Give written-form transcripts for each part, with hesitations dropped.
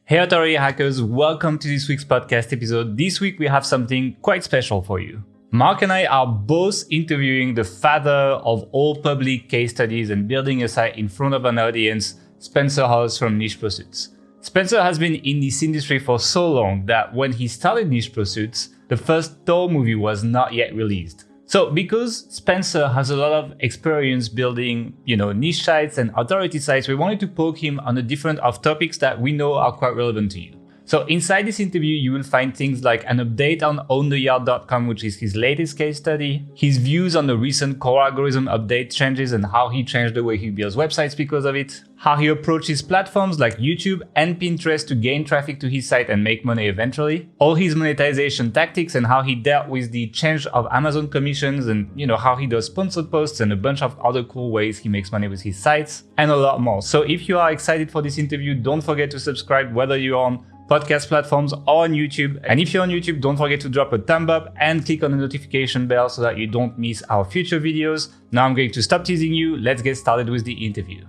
Hey Authority hackers, welcome to this week's podcast episode. This week we have something quite special for you. Mark and I are both interviewing the father of all public case studies and building a site in front of an audience, Spencer Haws from Niche Pursuits. Spencer has been in this industry for so long that when he started Niche Pursuits, the first Thor movie was not yet released. So because Spencer has a lot of experience building, niche sites and authority sites, we wanted to poke him on a different of topics that we know are quite relevant to you. So inside this interview, you will find things like an update on OwnTheYard.com, which is his latest case study, his views on the recent core algorithm update changes and how he changed the way he builds websites because of it, how he approaches platforms like YouTube and Pinterest to gain traffic to his site and make money eventually, all his monetization tactics and how he dealt with the change of Amazon commissions and how he does sponsored posts and a bunch of other cool ways he makes money with his sites, and a lot more. So if you are excited for this interview, don't forget to subscribe whether you're on podcast platforms or on YouTube. And if you're on YouTube, don't forget to drop a thumb up and click on the notification bell so that you don't miss our future videos. Now I'm going to stop teasing you. Let's get started with the interview.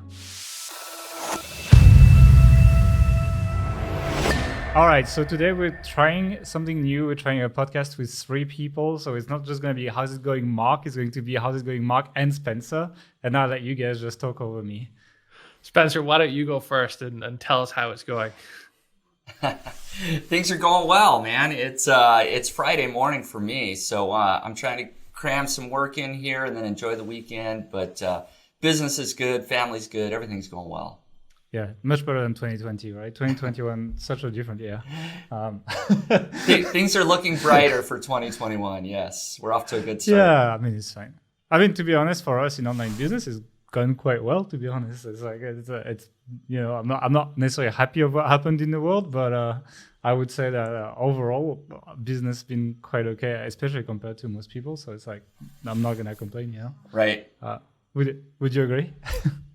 All right, so today we're trying something new. We're trying a podcast with 3 people. So it's not just going to be how's it going Mark, it's going to be how's it going Mark and Spencer. And I'll let you guys just talk over me. Spencer, why don't you go first and tell us how it's going? Things are going well, man. It's Friday morning for me, so I'm trying to cram some work in here and then enjoy the weekend. But business is good, family's good, everything's going well. Yeah, much better than 2020, right? 2021, such a different year. Things are looking brighter for 2021. Yes, we're off to a good start. Yeah, I mean it's fine. I mean, to be honest, for us in online business, it's gone quite well. To be honest, it's like I'm not necessarily happy of what happened in the world, but I would say that overall business been quite okay, especially compared to most people. So it's like I'm not gonna complain, Right. Would you agree?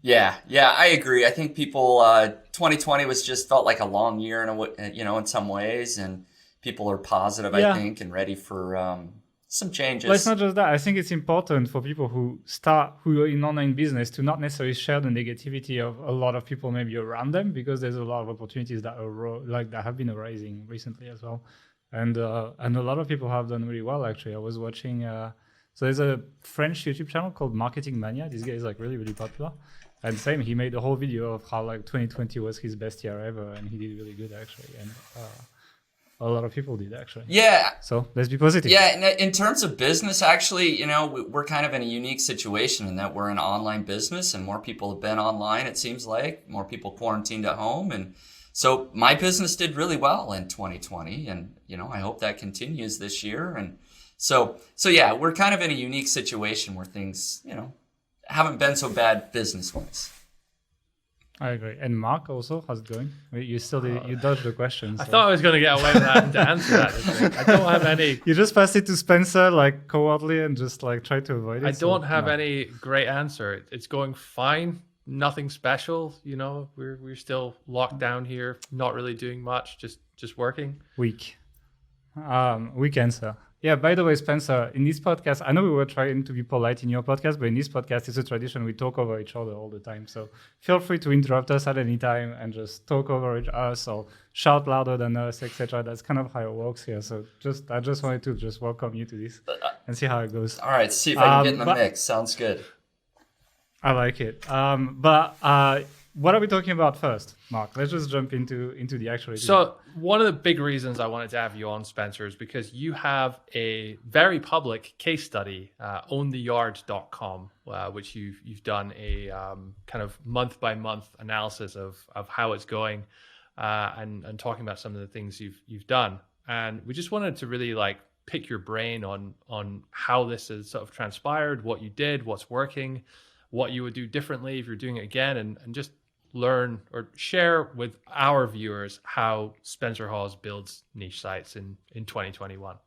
Yeah, I agree. I think people 2020 felt like a long year in some ways, and people are positive, I think, and ready for some changes. But it's not just that. I think it's important for people who are in online business to not necessarily share the negativity of a lot of people maybe around them, because there's a lot of opportunities that have been arising recently as well, and a lot of people have done really well actually. I was watching. So there's a French YouTube channel called Marketing Mania. This guy is like really really popular, and same he made a whole video of how like 2020 was his best year ever, and he did really good actually, and a lot of people did actually. Yeah. So let's be positive. Yeah. In terms of business, actually, we're kind of in a unique situation in that we're an online business and more people have been online. It seems like more people quarantined at home. And so my business did really well in 2020. And, I hope that continues this year. And so yeah, we're kind of in a unique situation where things, haven't been so bad business-wise. I agree. And Mark also, how's it going? You dodged the question. I thought I was going to get away with that and to answer that this week. I don't have any. You just passed it to Spencer like cowardly and just like try to avoid it. I don't have any great answer. It's going fine. Nothing special. We're still locked down here, not really doing much, just working. Weak answer. Yeah, by the way, Spencer, in this podcast, I know we were trying to be polite in your podcast, but in this podcast, it's a tradition. We talk over each other all the time. So feel free to interrupt us at any time and just talk over us or shout louder than us, etc. That's kind of how it works here. So I just wanted to just welcome you to this and see how it goes. All right, see if I can get in the mix. Sounds good. I like it. What are we talking about first, Mark? Let's just jump into the actual. So one of the big reasons I wanted to have you on, Spencer, is because you have a very public case study, OwnTheYard.com, which you've done a kind of month by month analysis of how it's going, and talking about some of the things you've done. And we just wanted to really like pick your brain on how this has sort of transpired, what you did, what's working, what you would do differently if you're doing it again, and just learn or share with our viewers how Spencer Haws builds niche sites in 2021.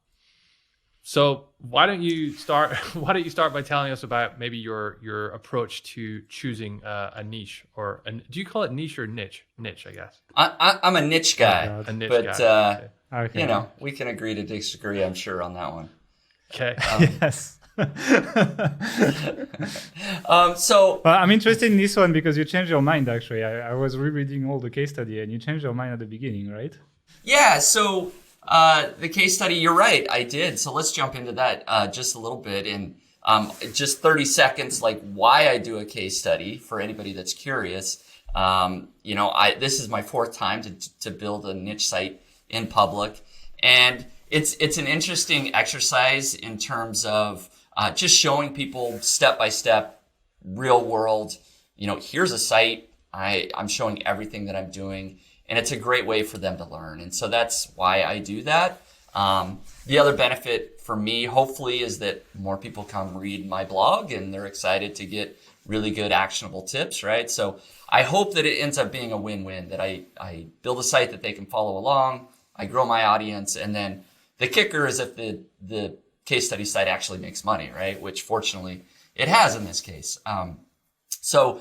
So why don't you start by telling us about maybe your approach to choosing a niche, or do you call it niche or niche? Niche, I guess. I'm a niche guy, a niche but guy. Okay. we can agree to disagree, I'm sure, on that one. Okay. Yes. So Well, I'm interested in this one because you changed your mind, actually. I was rereading all the case study and you changed your mind at the beginning, right? yeah, so the case study, you're right, I did. So let's jump into that just a little bit in just 30 seconds, like why I do a case study for anybody that's curious. This is my fourth time to build a niche site in public, and it's an interesting exercise in terms of just showing people step by step, real world. Here's a site. I'm showing everything that I'm doing, and it's a great way for them to learn. And so that's why I do that. The other benefit for me, hopefully, is that more people come read my blog and they're excited to get really good actionable tips, right? So I hope that it ends up being a win-win, that I build a site that they can follow along, I grow my audience, and then the kicker is if the case study site actually makes money, right? Which fortunately it has in this case. So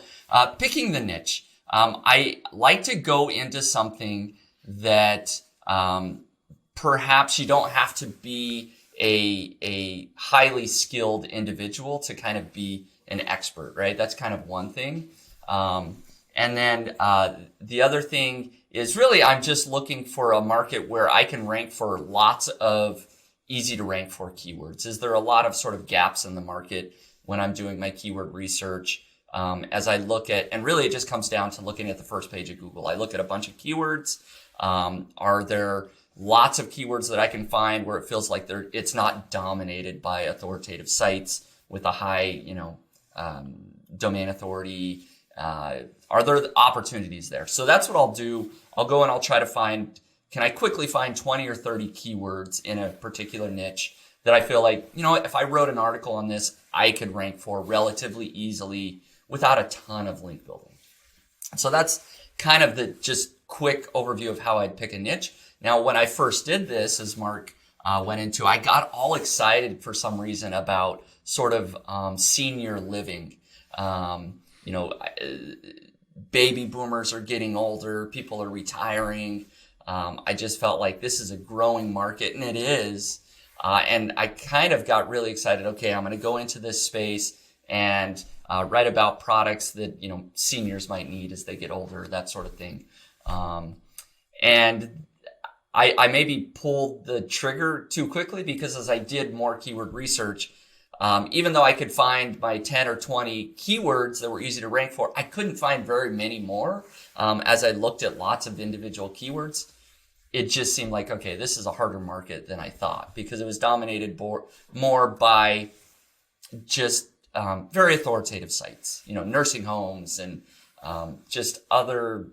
picking the niche, I like to go into something that perhaps you don't have to be a highly skilled individual to kind of be an expert, right? That's kind of one thing. And then the other thing is really I'm just looking for a market where I can rank for lots of easy to rank for keywords. Is there a lot of sort of gaps in the market when I'm doing my keyword research? As I look at, and really it just comes down to looking at the first page of Google. I look at a bunch of keywords. Are there lots of keywords that I can find where it feels like it's not dominated by authoritative sites with a high, domain authority? Are there opportunities there? So that's what I'll do. I'll go and I'll try to find, can I quickly find 20 or 30 keywords in a particular niche that I feel like, if I wrote an article on this, I could rank for relatively easily without a ton of link building. So that's kind of the just quick overview of how I'd pick a niche. Now, when I first did this, as Mark went into, I got all excited for some reason about sort of senior living. Baby boomers are getting older, people are retiring. I just felt like this is a growing market, and it is. And I kind of got really excited. Okay, I'm going to go into this space and write about products that, seniors might need as they get older, that sort of thing. And I maybe pulled the trigger too quickly because as I did more keyword research, even though I could find my 10 or 20 keywords that were easy to rank for, I couldn't find very many more. As I looked at lots of individual keywords, it just seemed like, okay, this is a harder market than I thought because it was dominated more by just very authoritative sites, nursing homes and just other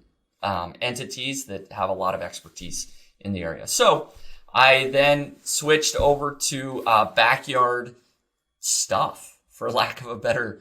entities that have a lot of expertise in the area. So I then switched over to backyard stuff, for lack of a better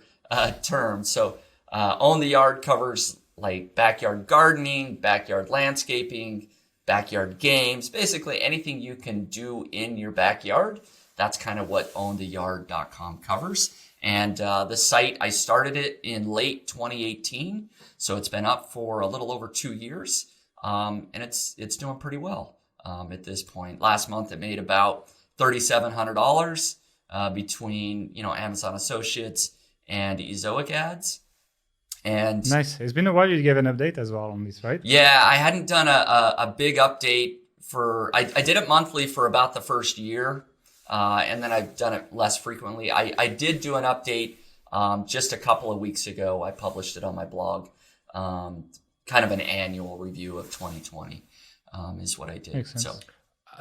term. So OwnTheYard covers like backyard gardening, backyard landscaping, backyard games, basically anything you can do in your backyard. That's kind of what OwnTheYard.com covers. And the site, I started it in late 2018. So it's been up for a little over 2 years. And it's doing pretty well at this point. Last month, it made about $3,700 between, Amazon Associates and Ezoic ads. And nice. It's been a while you gave an update as well on this, right? Yeah, I hadn't done a big update I did it monthly for about the first year. And then I've done it less frequently. I did do an update just a couple of weeks ago. I published it on my blog. Kind of an annual review of 2020 is what I did. Makes sense.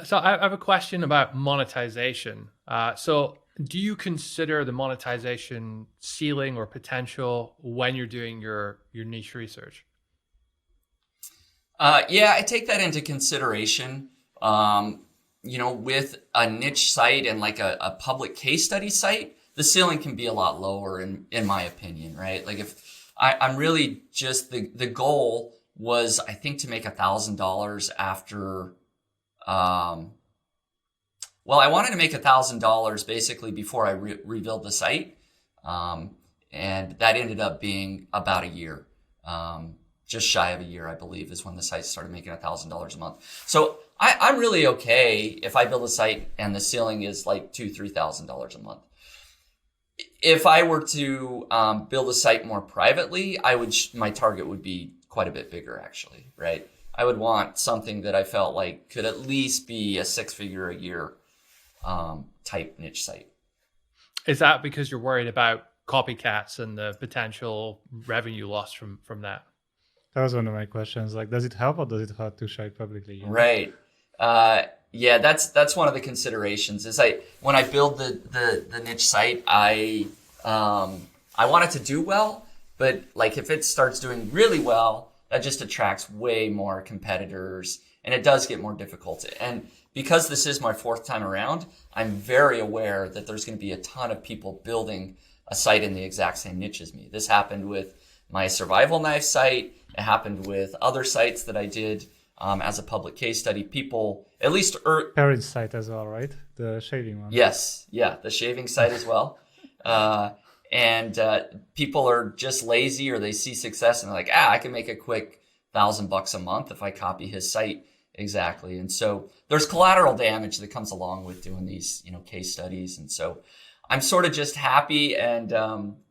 So I have a question about monetization. So do you consider the monetization ceiling or potential when you're doing your niche research? Yeah, I take that into consideration. With a niche site and like a public case study site, the ceiling can be a lot lower in my opinion, right? Like if I'm really just the goal was, I think, to make $1,000 after, I wanted to make $1,000 basically before I rebuild the site. And that ended up being about a year. Just shy of a year, I believe, is when the site started making $1,000 a month. So I'm really okay if I build a site and the ceiling is like $2,000-$3,000 a month. if I were to build a site more privately, my target would be quite a bit bigger, actually, right? I would want something that I felt like could at least be a 6-figure a year type niche site. Is that because you're worried about copycats and the potential revenue loss from that? That was one of my questions. Like, does it help or does it hurt to share it publicly? You know? Right. Yeah, that's one of the considerations. Is when I build the niche site, I want it to do well, but like if it starts doing really well, that just attracts way more competitors, and it does get more difficult. And because this is my 4th time around, I'm very aware that there's going to be a ton of people building a site in the exact same niche as me. This happened with my survival knife site. It happened with other sites that I did as a public case study. People, at least... Parent site as well, right? The shaving one. Yes. Yeah, the shaving site as well. And people are just lazy, or they see success and they're like, I can make a quick $1,000 a month if I copy his site exactly. And so there's collateral damage that comes along with doing these, case studies. And so I'm sort of just happy and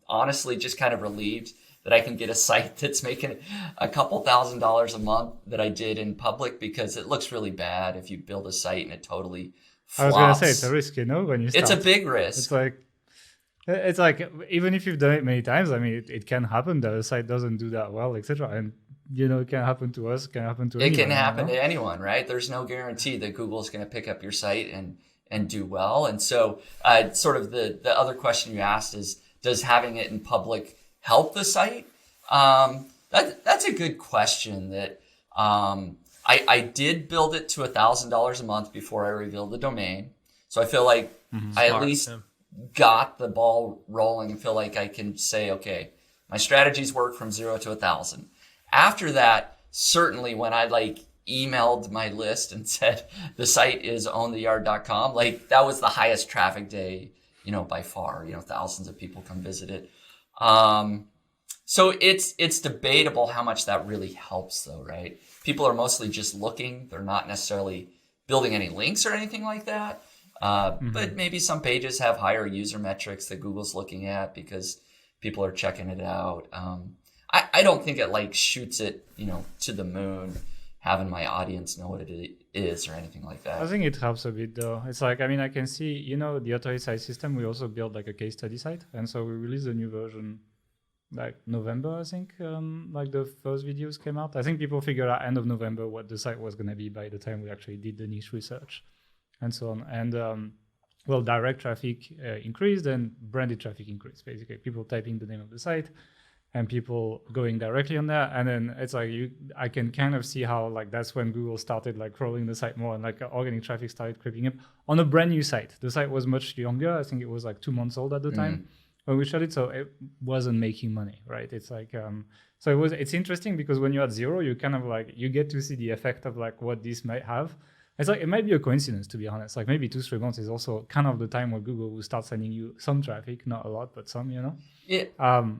honestly just kind of relieved that I can get a site that's making a couple $1,000s a month that I did in public, because it looks really bad if you build a site and it totally flops. I was going to say, it's a risk, when you start. It's a big risk. It's like, even if you've done it many times, I mean, it can happen that a site doesn't do that well, etc. And, it can happen to us, it can happen to anyone. It can happen to anyone, right? There's no guarantee that Google's going to pick up your site and do well. And so sort of the other question you asked is, does having it in public help the site? That's a good question. That I did build it to $1,000 a month before I revealed the domain. So I feel like I at least got the ball rolling and feel like I can say, okay, my strategies work from 0 to 1,000. After that, certainly when I emailed my list and said the site is OwnTheYard.com, that was the highest traffic day, by far. Thousands of people come visit it. So it's debatable how much that really helps, though, right? People are mostly just looking; they're not necessarily building any links or anything like that. But maybe some pages have higher user metrics that Google's looking at because people are checking it out. I don't think it shoots it, to the moon, having my audience know what it is or anything like that. I think it helps a bit, though. It's I can see, the authority site system, we also built a case study site. And so we released a new version November, I think, the first videos came out. I think people figured out end of November what the site was going to be by the time we actually did the niche research and so on. And, direct traffic increased and branded traffic increased, basically. People typing the name of the site and people going directly on there. And then it's I can kind of see how that's when Google started crawling the site more and organic traffic started creeping up on a brand new site. The site was much younger. I think it was 2 months old at the time when we shot it. So it wasn't making money, right? It's so it's interesting because when you're at 0, you kind of you get to see the effect of what this might have. It's it might be a coincidence, to be honest. Maybe 2-3 months is also kind of the time where Google will start sending you some traffic, not a lot, but some, Yeah.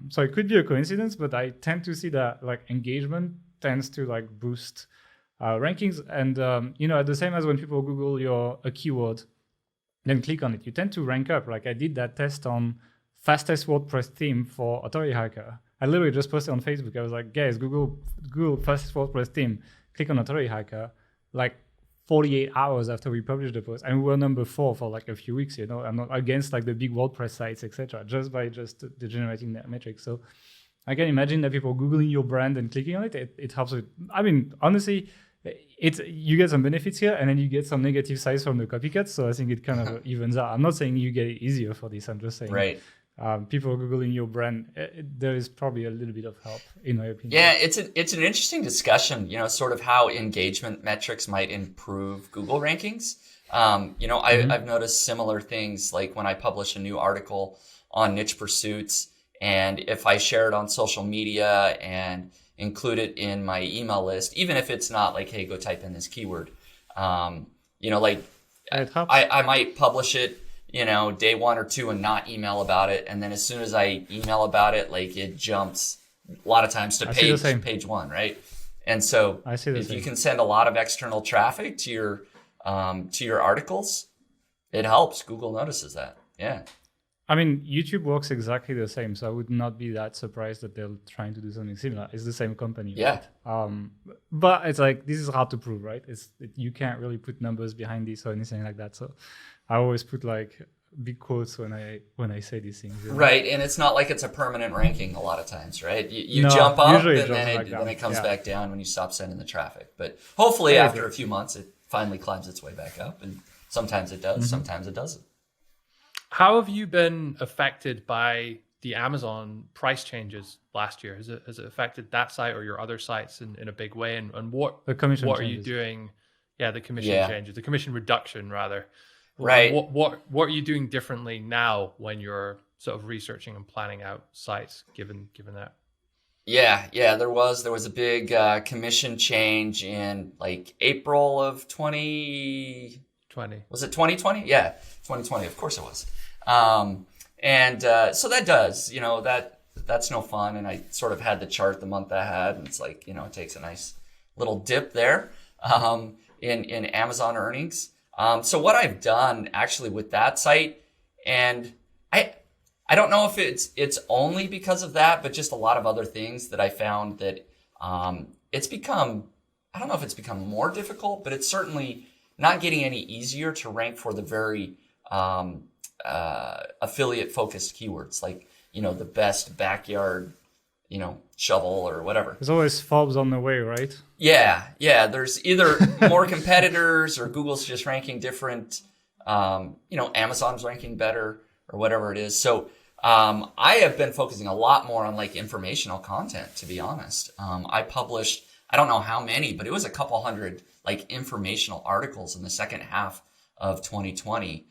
So it could be a coincidence, but I tend to see that engagement tends to boost rankings. And, at the same as when people Google a keyword, then click on it, you tend to rank up. I did that test on fastest WordPress theme for Authority Hacker. I literally just posted on Facebook. I was like, guys, Google fastest WordPress theme, click on Authority Hacker. 48 hours after we published the post, and we were number 4 for a few weeks, I'm not against the big WordPress sites, etc., just by generating that metric. So I can imagine that people Googling your brand and clicking on it, it helps with, honestly, you get some benefits here, and then you get some negative sides from the copycats. So I think it kind of evens out. I'm not saying you get it easier for this. I'm just saying, right. People Googling your brand, there is probably a little bit of help, in my opinion. Yeah, it's an interesting discussion, sort of how engagement metrics might improve Google rankings. I've noticed similar things when I publish a new article on niche pursuits, and if I share it on social media and include it in my email list, even if it's not hey, go type in this keyword, I might publish it day 1 or 2 and not email about it. And then as soon as I email about it, it jumps a lot of times to page 1, right? And so if you can send a lot of external traffic to your articles, it helps. Google notices that. Yeah. I mean, YouTube works exactly the same, so I would not be that surprised that they're trying to do something similar. It's the same company, Yeah. right? But it's like, this is hard to prove, right? You can't really put numbers behind this or anything like that. So I always put like big quotes when I say these things. You know? Right, and it's not like it's a permanent ranking a lot of times, right? You No, jump up usually and then it comes back down when you stop sending the traffic. But hopefully after a few months, it finally climbs its way back up. And sometimes it does, sometimes it doesn't. How have you been affected by the Amazon price changes last year? Has it affected that site or your other sites in a big way? And what are you doing? Yeah, the commission changes, the commission reduction rather. Right. What are you doing differently now when you're sort of researching and planning out sites given that? Yeah, there was a big commission change in like April of 2020. Was it 2020? Yeah, 2020. Of course it was. So that does, that's no fun. And I sort of had the chart the month I had, and it's like, it takes a nice little dip there in Amazon earnings. So what I've done actually with that site, and I don't know if it's only because of that, but just a lot of other things that I found that it's become, I don't know if it's become more difficult, but it's certainly not getting any easier to rank for the very affiliate focused keywords like, the best backyard, shovel or whatever. There's always fobs on the way, right? Yeah. There's either more competitors or Google's just ranking different, Amazon's ranking better or whatever it is. So I have been focusing a lot more on like informational content, to be honest. I published, I don't know how many, but it was a couple hundred like informational articles in the second half of 2020.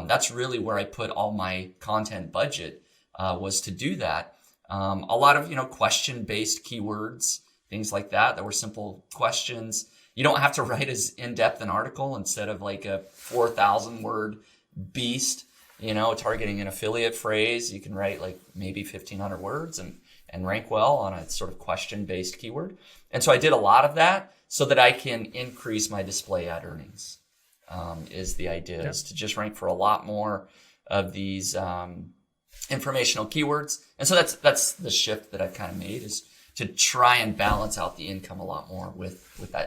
That's really where I put all my content budget, was to do that. A lot of, question-based keywords, things like that were simple questions. You don't have to write as in-depth an article instead of like a 4,000 word beast, targeting an affiliate phrase. You can write like maybe 1,500 words and rank well on a sort of question-based keyword. And so I did a lot of that so that I can increase my display ad earnings, is the idea, is to just rank for a lot more of these informational keywords. And so that's the shift that I've kind of made, is to try and balance out the income a lot more with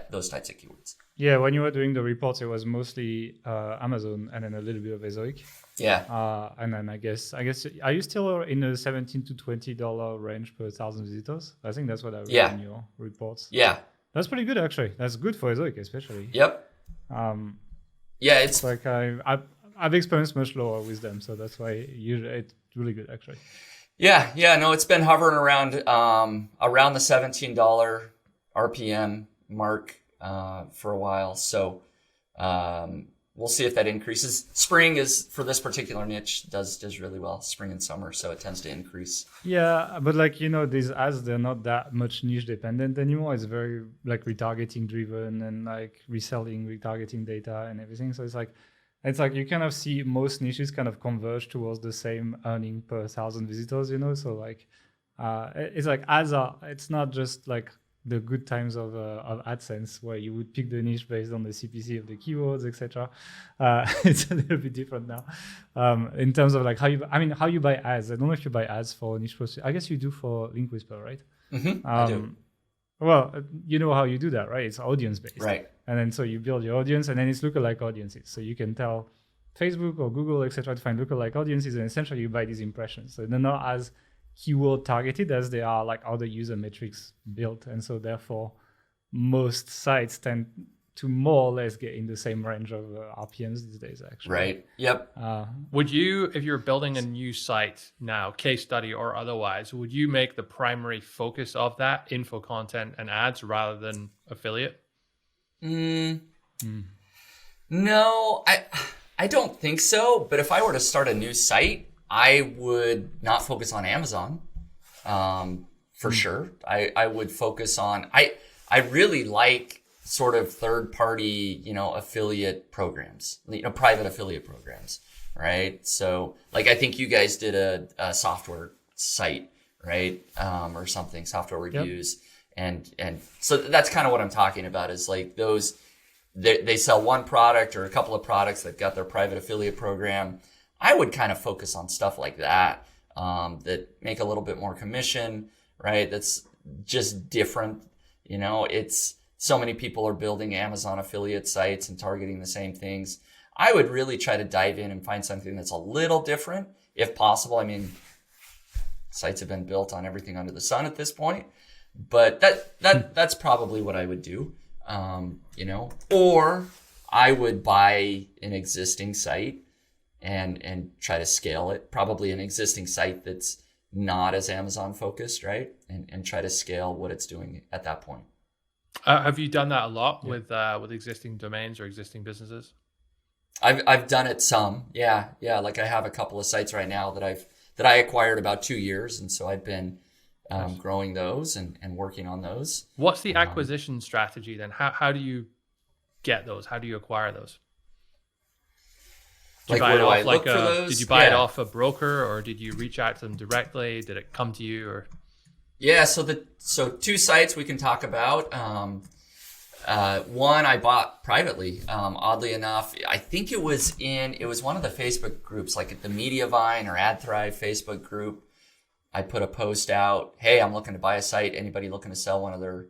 those types of keywords. Yeah, when you were doing the reports, it was mostly Amazon and then a little bit of Ezoic. Yeah. And then I guess, are you still in the $17 to $20 range per 1,000 visitors? I think that's what I read in your reports. Yeah. That's pretty good, actually. That's good for Ezoic, especially. Yep. It's like I've experienced much lower with them, so that's why usually it's really good, actually. Yeah. No, it's been hovering around the $17 RPM mark for a while. So we'll see if that increases. Spring is, for this particular niche, does really well. Spring and summer, so it tends to increase. Yeah, but like, these ads, they're not that much niche dependent anymore. It's very like retargeting driven and like reselling, retargeting data and everything. So it's like you kind of see most niches kind of converge towards the same earning per 1,000 visitors, So like it's like ads it's not just like the good times of AdSense where you would pick the niche based on the CPC of the keywords, etc. It's a little bit different now in terms of like how you buy ads. I don't know if you buy ads for niche posts. I guess you do for Link Whisper, right? Mm-hmm, I do. Well, you know how you do that, right? It's audience based, right? And then so you build your audience, and then it's lookalike audiences. So you can tell Facebook or Google, etc., to find lookalike audiences, and essentially you buy these impressions. So they're not as keyword targeted as they are like other user metrics built, and so therefore most sites tend to more or less get in the same range of RPMs these days, actually. Right. Yep. Would you, if you're building a new site now, case study or otherwise, would you make the primary focus of that info content and ads rather than affiliate? No, I don't think so. But if I were to start a new site, I would not focus on Amazon, for sure. I would focus on, I really like sort of third-party, affiliate programs, private affiliate programs, right? So, like, I think you guys did a software site, right, or something, software reviews, and so that's kind of what I'm talking about. Is like those, they sell one product or a couple of products. They've got their private affiliate program. I would kind of focus on stuff like that, that make a little bit more commission, right? That's just different. You know, it's so many people are building Amazon affiliate sites and targeting the same things. I would really try to dive in and find something that's a little different, if possible. I mean, sites have been built on everything under the sun at this point, but that's probably what I would do. You know, or I would buy an existing site and try to scale it, probably an existing site that's not as Amazon focused, right? And try to scale what it's doing at that point. Have you done that a lot with existing domains or existing businesses? I've done it some. Yeah. Like I have a couple of sites right now that I acquired about 2 years. And so I've been growing those and working on those. What's the acquisition strategy then? How do you get those? How do you acquire those? Like, where do I look for those? Did you buy it off a broker, or did you reach out to them directly? Did it come to you, or? Yeah, so 2 sites we can talk about. One I bought privately. Oddly enough, I think it was one of the Facebook groups, like the MediaVine or AdThrive Facebook group. I put a post out, hey, I'm looking to buy a site. Anybody looking to sell one of their,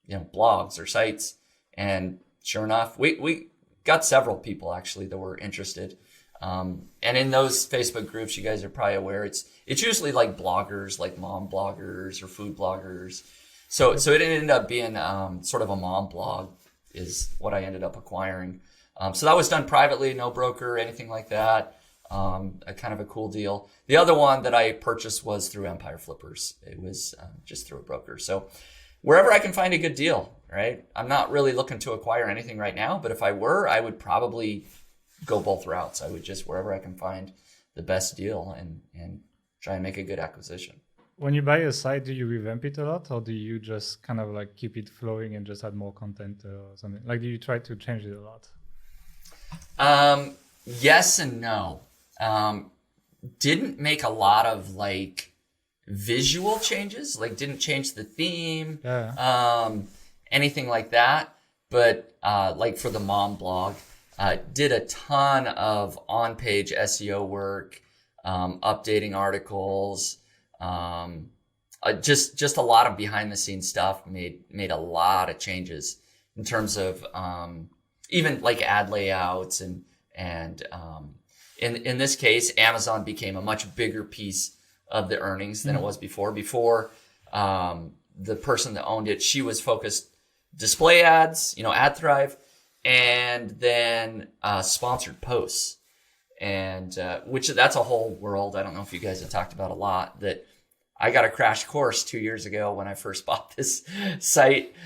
blogs or sites? And sure enough, we got several people actually that were interested. And in those Facebook groups, you guys are probably aware, it's usually like bloggers, like mom bloggers or food bloggers. So it ended up being sort of a mom blog is what I ended up acquiring. So that was done privately, no broker, anything like that. A kind of a cool deal. The other one that I purchased was through Empire Flippers. It was just through a broker. So wherever I can find a good deal, right? I'm not really looking to acquire anything right now, but if I were, I would probably go both routes. I would just wherever I can find the best deal and try and make a good acquisition. When you buy a site, do you revamp it a lot, or do you just kind of like keep it flowing and just add more content or something? Like, do you try to change it a lot? Yes and no. Didn't make a lot of like visual changes, like didn't change the theme, anything like that. But like for the mom blog, did a ton of on-page SEO work, updating articles, just a lot of behind-the-scenes stuff. Made a lot of changes in terms of even like ad layouts and in this case, Amazon became a much bigger piece of the earnings than it was before. Before, the person that owned it, she was focused display ads, AdThrive, and then sponsored posts, and which that's a whole world. I don't know if you guys have talked about a lot that I got a crash course 2 years ago when I first bought this site.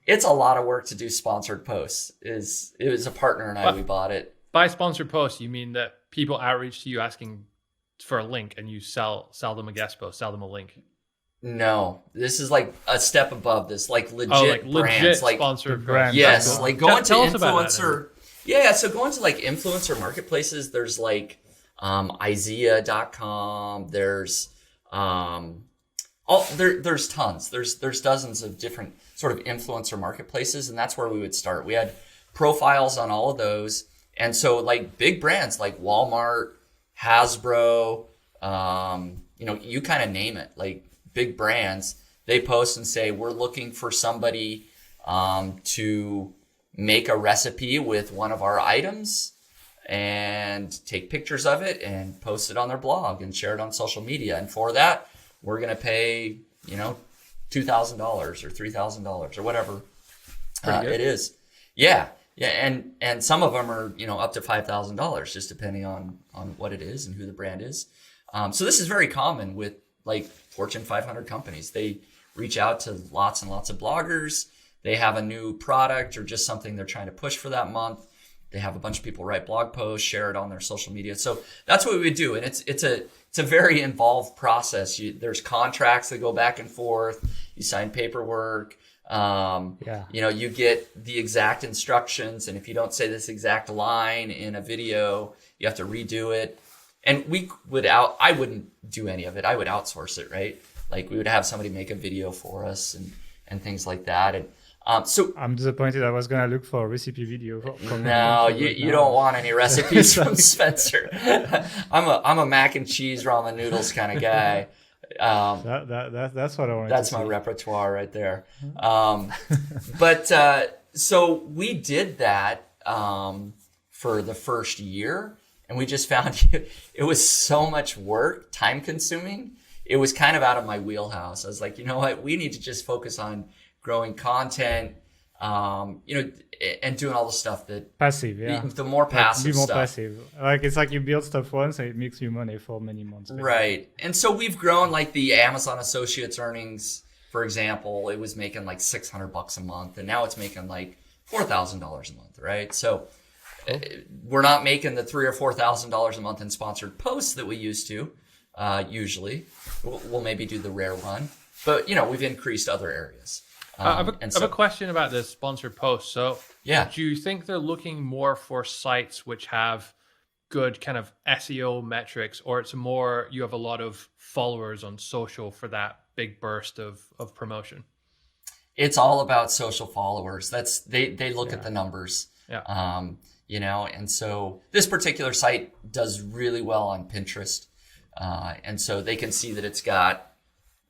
It's a lot of work to do sponsored posts. It was a partner and we bought it. By sponsored posts, you mean that people outreach to you asking for a link and you sell them a guest post, sell them a link? No, this is like a step above this, like legit brands, legit like sponsored brands. Yes, cool. like going to Tell us about influencer. Yeah, so going to like influencer marketplaces, there's like Izea.com, there's there's tons. There's dozens of different sort of influencer marketplaces, and that's where we would start. We had profiles on all of those. And so like big brands like Walmart, Hasbro, you kind of name it, like big brands, they post and say, we're looking for somebody to make a recipe with one of our items and take pictures of it and post it on their blog and share it on social media. And for that, we're going to pay, $2,000 or $3,000 or whatever it is. Yeah. Yeah, and some of them are, up to $5,000, just depending on what it is and who the brand is. So this is very common with like Fortune 500 companies. They reach out to lots and lots of bloggers. They have a new product or just something they're trying to push for that month. They have a bunch of people write blog posts, share it on their social media. So that's what we would do, and it's a very involved process. There's contracts that go back and forth. You sign paperwork. You get the exact instructions, and if you don't say this exact line in a video, you have to redo it. And I wouldn't do any of it. I would outsource it, right? Like we would have somebody make a video for us and things like that. And So I'm disappointed. I was gonna look for a recipe video. no, you don't want any recipes from Spencer. I'm a mac and cheese ramen noodles kind of guy. That's what I wanted. That's my repertoire right there. But so we did that for the first year, and we just found it was so much work, time consuming. It was kind of out of my wheelhouse. I was like, you know what? We need to just focus on growing content, and doing all the stuff that passive, yeah. The more passive be more stuff. Passive. Like it's like you build stuff once and it makes you money for many months. Basically. Right. And so we've grown like the Amazon Associates earnings, for example, it was making like $600 a month, and now it's making like $4,000 a month, right? So we're not making the $3,000 or $4,000 a month in sponsored posts that we used to. Usually, we'll maybe do the rare one, but we've increased other areas. I have a question about the sponsored posts. So, yeah, do you think they're looking more for sites which have good kind of SEO metrics, or it's more you have a lot of followers on social for that big burst of promotion? It's all about social followers. They look at the numbers. Yeah. And so this particular site does really well on Pinterest. And so they can see that it's got,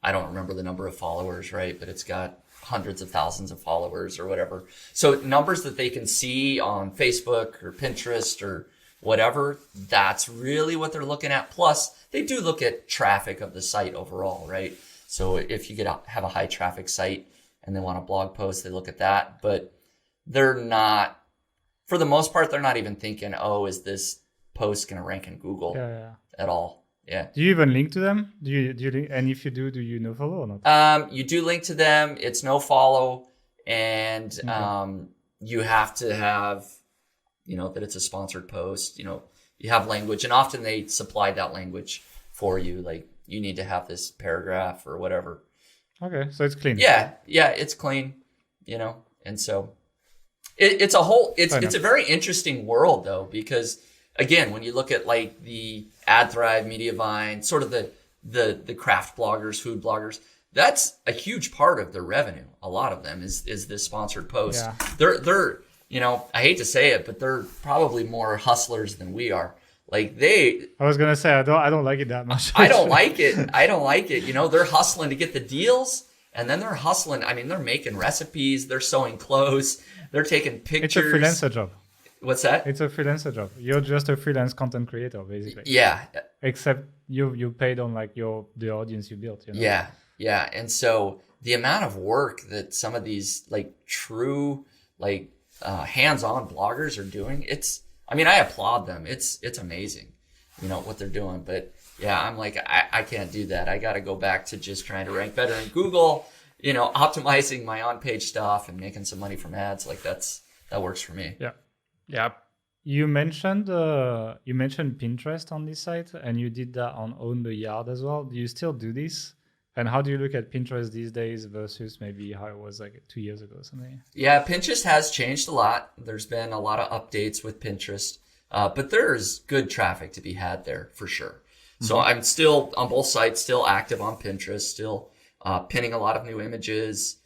I don't remember the number of followers, right? But it's got hundreds of thousands of followers or whatever. So numbers that they can see on Facebook or Pinterest or whatever, that's really what they're looking at. Plus, they do look at traffic of the site overall, right? So if you have a high traffic site and they want a blog post, they look at that. But they're not, for the most part, they're not even thinking, oh, is this post going to rank in Google at all? Yeah. Do you even link to them? Do you link? And if you do you no follow or not? You do link to them. It's no follow, and you have to have, that it's a sponsored post. You have language, and often they supply that language for you. Like you need to have this paragraph or whatever. Okay, so it's clean. Yeah, it's clean. And so it's a very interesting world though, because again, when you look at like the AdThrive, MediaVine, sort of the craft bloggers, food bloggers, that's a huge part of their revenue. A lot of them is this sponsored post. Yeah. They're I hate to say it, but they're probably more hustlers than we are. Like I was gonna say I don't like it that much. I don't like it. They're hustling to get the deals, and then they're hustling. I mean, they're making recipes, they're sewing clothes, they're taking pictures. It's a freelancer job. What's that? It's a freelancer job. You're just a freelance content creator, basically. Yeah. Except you paid on like the audience you built. Yeah. And so the amount of work that some of these like true like hands-on bloggers are doing, I applaud them. It's amazing, what they're doing. But yeah, I'm like I can't do that. I got to go back to just trying to rank better in Google. Optimizing my on-page stuff and making some money from ads. Like that works for me. Yeah. Yeah. You mentioned Pinterest on this site, and you did that on OwnTheYard as well. Do you still do this? And how do you look at Pinterest these days versus maybe how it was like 2 years ago or something? Yeah, Pinterest has changed a lot. There's been a lot of updates with Pinterest, but there's good traffic to be had there for sure. Mm-hmm. So I'm still on both sites, still active on Pinterest, still pinning a lot of new images.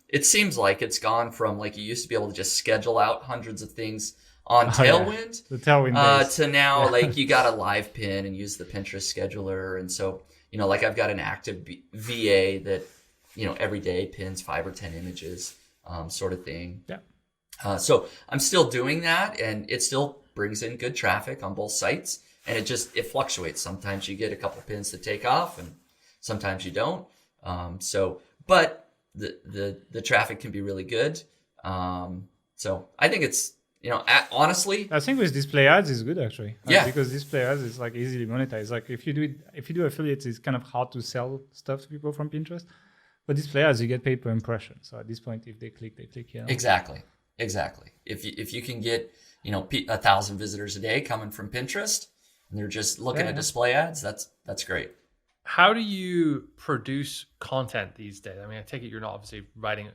It seems like it's gone from like you used to be able to just schedule out hundreds of things on Tailwind, the Tailwind to now like you got a live pin and use the Pinterest scheduler. And so, like I've got an active VA that, every day pins 5 or 10 images, sort of thing. Yeah. So I'm still doing that, and it still brings in good traffic on both sites, and it fluctuates. Sometimes you get a couple pins that take off, and sometimes you don't. But the traffic can be really good. So I think it's, honestly, I think with display ads is good actually. Yeah. Because display ads is like easily monetized. Like if you do affiliates, it's kind of hard to sell stuff to people from Pinterest. But display ads, you get paid per impression. So at this point, if they click, they click. Exactly. If you can get 1,000 visitors a day coming from Pinterest, and they're just looking at display ads, that's great. How do you produce content these days? I mean, I take it you're not obviously writing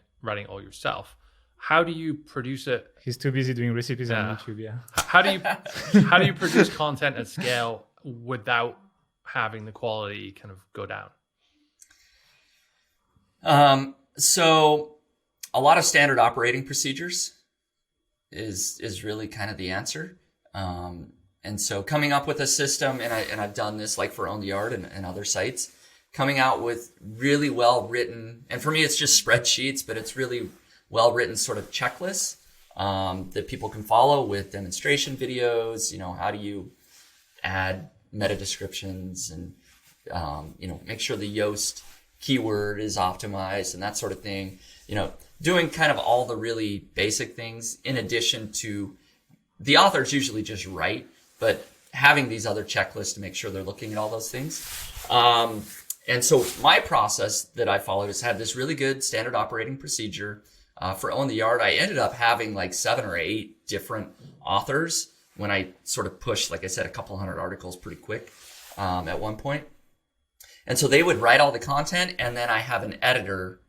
all yourself. How do you produce it? He's too busy doing recipes on YouTube. Yeah. How do you produce content at scale without having the quality kind of go down? So a lot of standard operating procedures is really kind of the answer. And so coming up with a system, and I've done this like for OwnTheYard and other sites, coming out with really well written, and for me it's just spreadsheets, but it's really well written sort of checklists that people can follow with demonstration videos. How do you add meta descriptions and make sure the Yoast keyword is optimized and that sort of thing. Doing kind of all the really basic things in addition to the authors usually just write, but having these other checklists to make sure they're looking at all those things. And so my process that I followed is had this really good standard operating procedure. For OwnTheYard, I ended up having like 7 or 8 different authors when I sort of pushed, like I said, a couple hundred articles pretty quick at one point. And so they would write all the content, and then I have an editor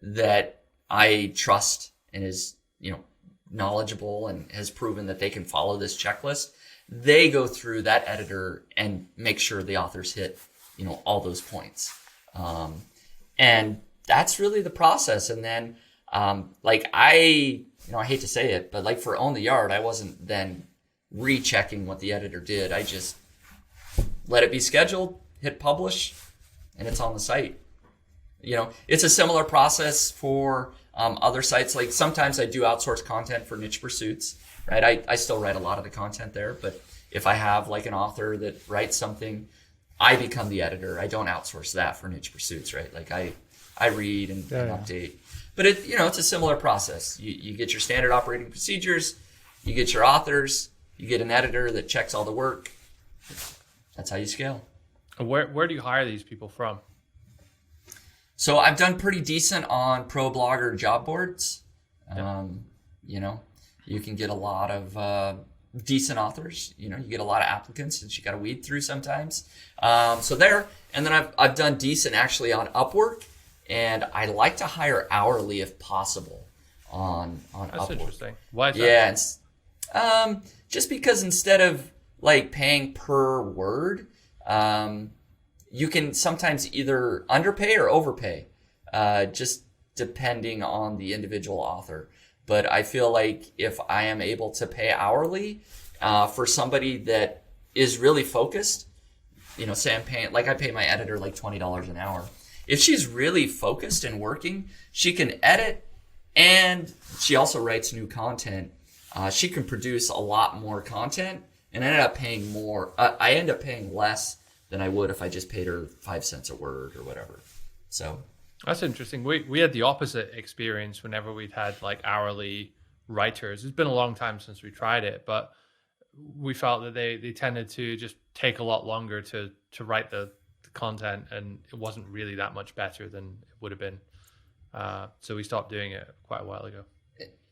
that I trust and is, knowledgeable and has proven that they can follow this checklist. They go through that editor and make sure the authors hit, all those points. And that's really the process. And then, I hate to say it, but like for OwnTheYard, I wasn't then rechecking what the editor did. I just let it be scheduled, hit publish, and it's on the site. It's a similar process for other sites. Like sometimes I do outsource content for niche pursuits, right? I still write a lot of the content there, but if I have like an author that writes something, I become the editor. I don't outsource that for niche pursuits, right? Like I read and update. But it's a similar process. You get your standard operating procedures, you get your authors, you get an editor that checks all the work. That's how you scale. Where do you hire these people from? So I've done pretty decent on Problogger job boards. You can get a lot of decent authors. You get a lot of applicants that you got to weed through sometimes. So there, and then I've done decent actually on Upwork, and I like to hire hourly if possible on Upwork. That's interesting. Why is that? Yeah, just because instead of like paying per word, you can sometimes either underpay or overpay, just depending on the individual author. But I feel like if I am able to pay hourly for somebody that is really focused, say I pay my editor like $20 an hour. If she's really focused and working, she can edit, and she also writes new content. She can produce a lot more content, and I end up paying more. I end up paying less than I would if I just paid her 5 cents a word or whatever. So that's interesting. We had the opposite experience whenever we'd had like hourly writers. It's been a long time since we tried it, but we felt that they tended to just take a lot longer to write the content, and it wasn't really that much better than it would have been. So we stopped doing it quite a while ago.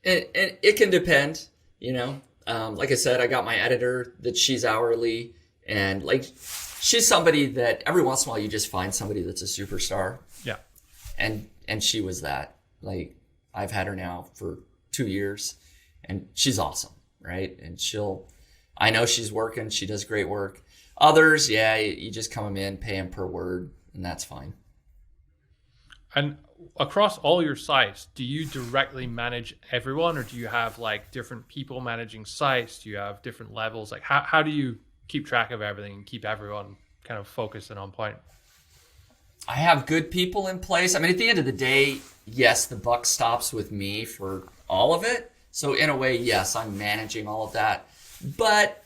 And it can depend, like I said, I got my editor that she's hourly, and like she's somebody that every once in a while you just find somebody that's a superstar. Yeah. And she was that. Like I've had her now for 2 years, and she's awesome, right? And I know she's working, she does great work. Others, you just come in, pay them per word, and that's fine. And across all your sites, do you directly manage everyone, or do you have like different people managing sites? Do you have different levels? Like how do you keep track of everything and keep everyone kind of focused and on point? I have good people in place. I mean, at the end of the day, yes, the buck stops with me for all of it. So in a way, yes, I'm managing all of that. But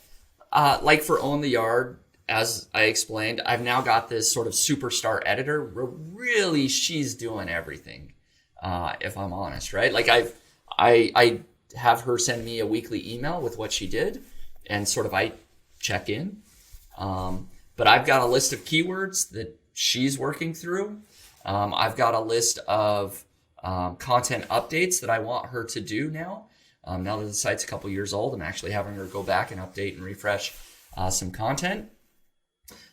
like for OwnTheYard, as I explained, I've now got this sort of superstar editor where really she's doing everything, if I'm honest, right? Like I have her send me a weekly email with what she did, and sort of I check in. But I've got a list of keywords that she's working through. I've got a list of content updates that I want her to do now. Now that the site's a couple years old, I'm actually having her go back and update and refresh some content.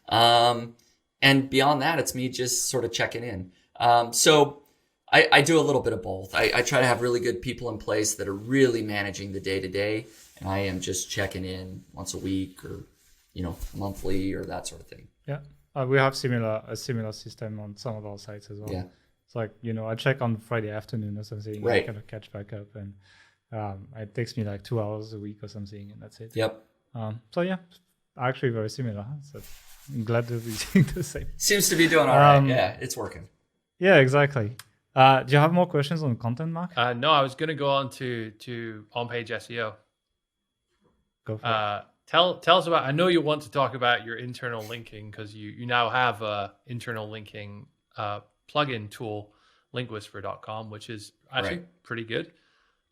And beyond that, it's me just sort of checking in. So I do a little bit of both. I try to have really good people in place that are really managing the day-to-day, and I am just checking in once a week or, monthly or that sort of thing. Yeah. We have a similar system on some of our sites as well. Yeah. It's like, I check on Friday afternoon or something. Right. I kind of catch back up, and it takes me like 2 hours a week or something, and that's it. Yep. So yeah, actually very similar. So I'm glad to be doing the same. Seems to be doing all right. Yeah, it's working. Yeah, exactly. Do you have more questions on content, Mark? No, I was going to go on to on-page SEO. Go for it. Tell us about. I know you want to talk about your internal linking because you now have a internal linking plugin tool, linkwhisper.com, which is actually pretty good.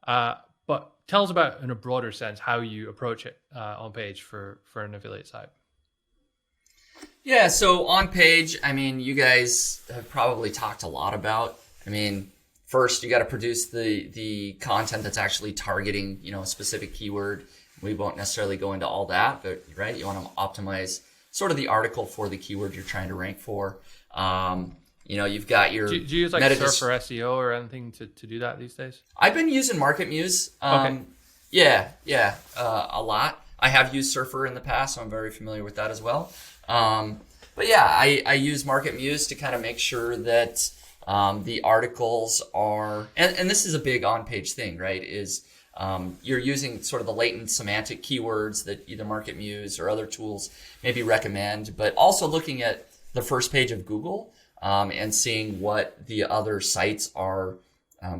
But tell us about, in a broader sense, how you approach it on page for an affiliate site. Yeah, so on page, I mean, you guys have probably talked a lot about. I mean, first you got to produce the content that's actually targeting, a specific keyword. We won't necessarily go into all that, but right, you want to optimize sort of the article for the keyword you're trying to rank for. You've got your. Do you use like Surfer SEO or anything to do that these days? I've been using Marketmuse. Okay. A lot. I have used Surfer in the past, so I'm very familiar with that as well. But yeah, I use Marketmuse to kind of make sure that the articles are, and this is a big on-page thing, right? Is you're using sort of the latent semantic keywords that either Marketmuse or other tools maybe recommend, but also looking at the first page of Google and seeing what the other sites are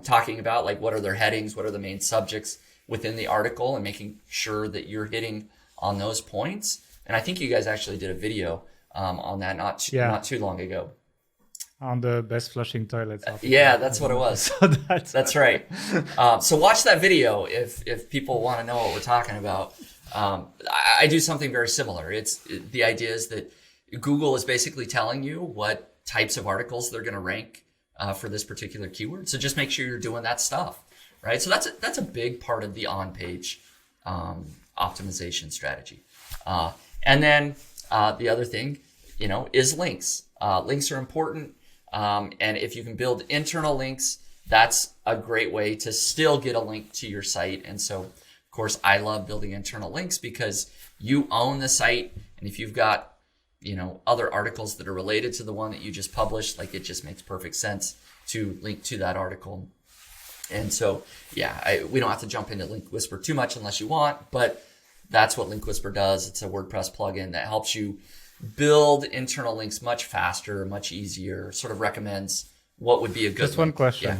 talking about, like what are their headings, what are the main subjects within the article, and making sure that you're hitting on those points. And I think you guys actually did a video on that not too long ago. On the best flushing toilets. Yeah, that's what it was. So that's right. So watch that video if people want to know what we're talking about. I do something very similar. The idea is that Google is basically telling you what types of articles they're going to rank for this particular keyword. So just make sure you're doing that stuff, right? So that's a big part of the on-page optimization strategy. And then the other thing, is links. Links are important. And if you can build internal links, that's a great way to still get a link to your site. And so, of course, I love building internal links because you own the site. And if you've got, other articles that are related to the one that you just published, like it just makes perfect sense to link to that article. And so, we don't have to jump into Link Whisper too much unless you want, but that's what Link Whisper does. It's a WordPress plugin that helps you build internal links much faster, much easier, sort of recommends what would be a good Just one question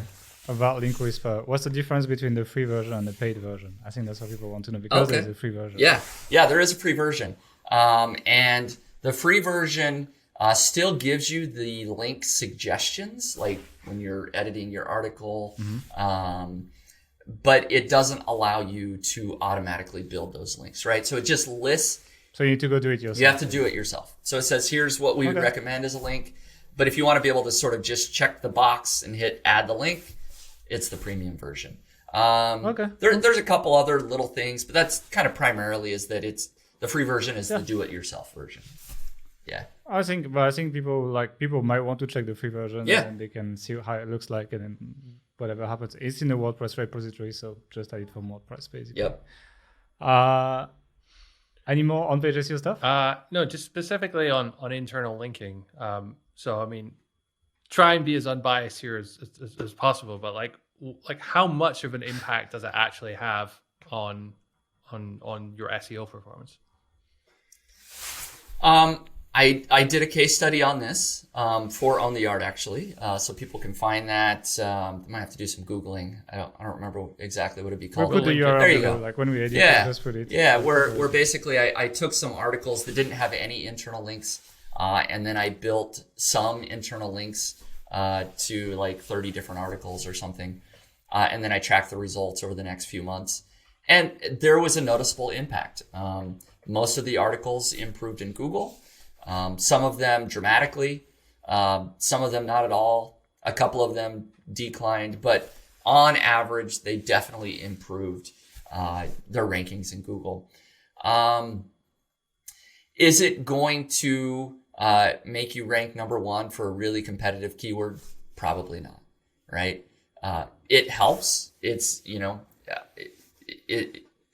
about Link Whisper. What's the difference between the free version and the paid version? I think that's what people want to know because there's a free version. Yeah, there is a free version. And the free version still gives you the link suggestions, like when you're editing your article, but it doesn't allow you to automatically build those links, right? So it just lists. So you need to go do it yourself. You have to do it yourself. So it says, here's what we would recommend as a link. But if you want to be able to sort of just check the box and hit add the link, it's the premium version. There's a couple other little things, but that's kind of primarily is that it's the free version is the do-it-yourself version. Yeah. I think people might want to check the free version and they can see how it looks like and then whatever happens. It's in the WordPress repository, so just add it from WordPress basically. Yep. Any more on-page SEO stuff? No, just specifically on internal linking. So I mean, try and be as unbiased here as possible, but like how much of an impact does it actually have on your SEO performance? I did a case study on this for OwnTheYard actually, so people can find that. Might have to do some Googling. I don't remember exactly what it'd be called. We'll put the URL there you below, go. Like when we edit it, just put it. Yeah, where basically I took some articles that didn't have any internal links, and then I built some internal links to like 30 different articles or something, and then I tracked the results over the next few months, and there was a noticeable impact. Most of the articles improved in Google. Some of them dramatically, some of them not at all. A couple of them declined, but on average, they definitely improved their rankings in Google. Is it going to make you rank number one for a really competitive keyword? Probably not, right? It helps. It's,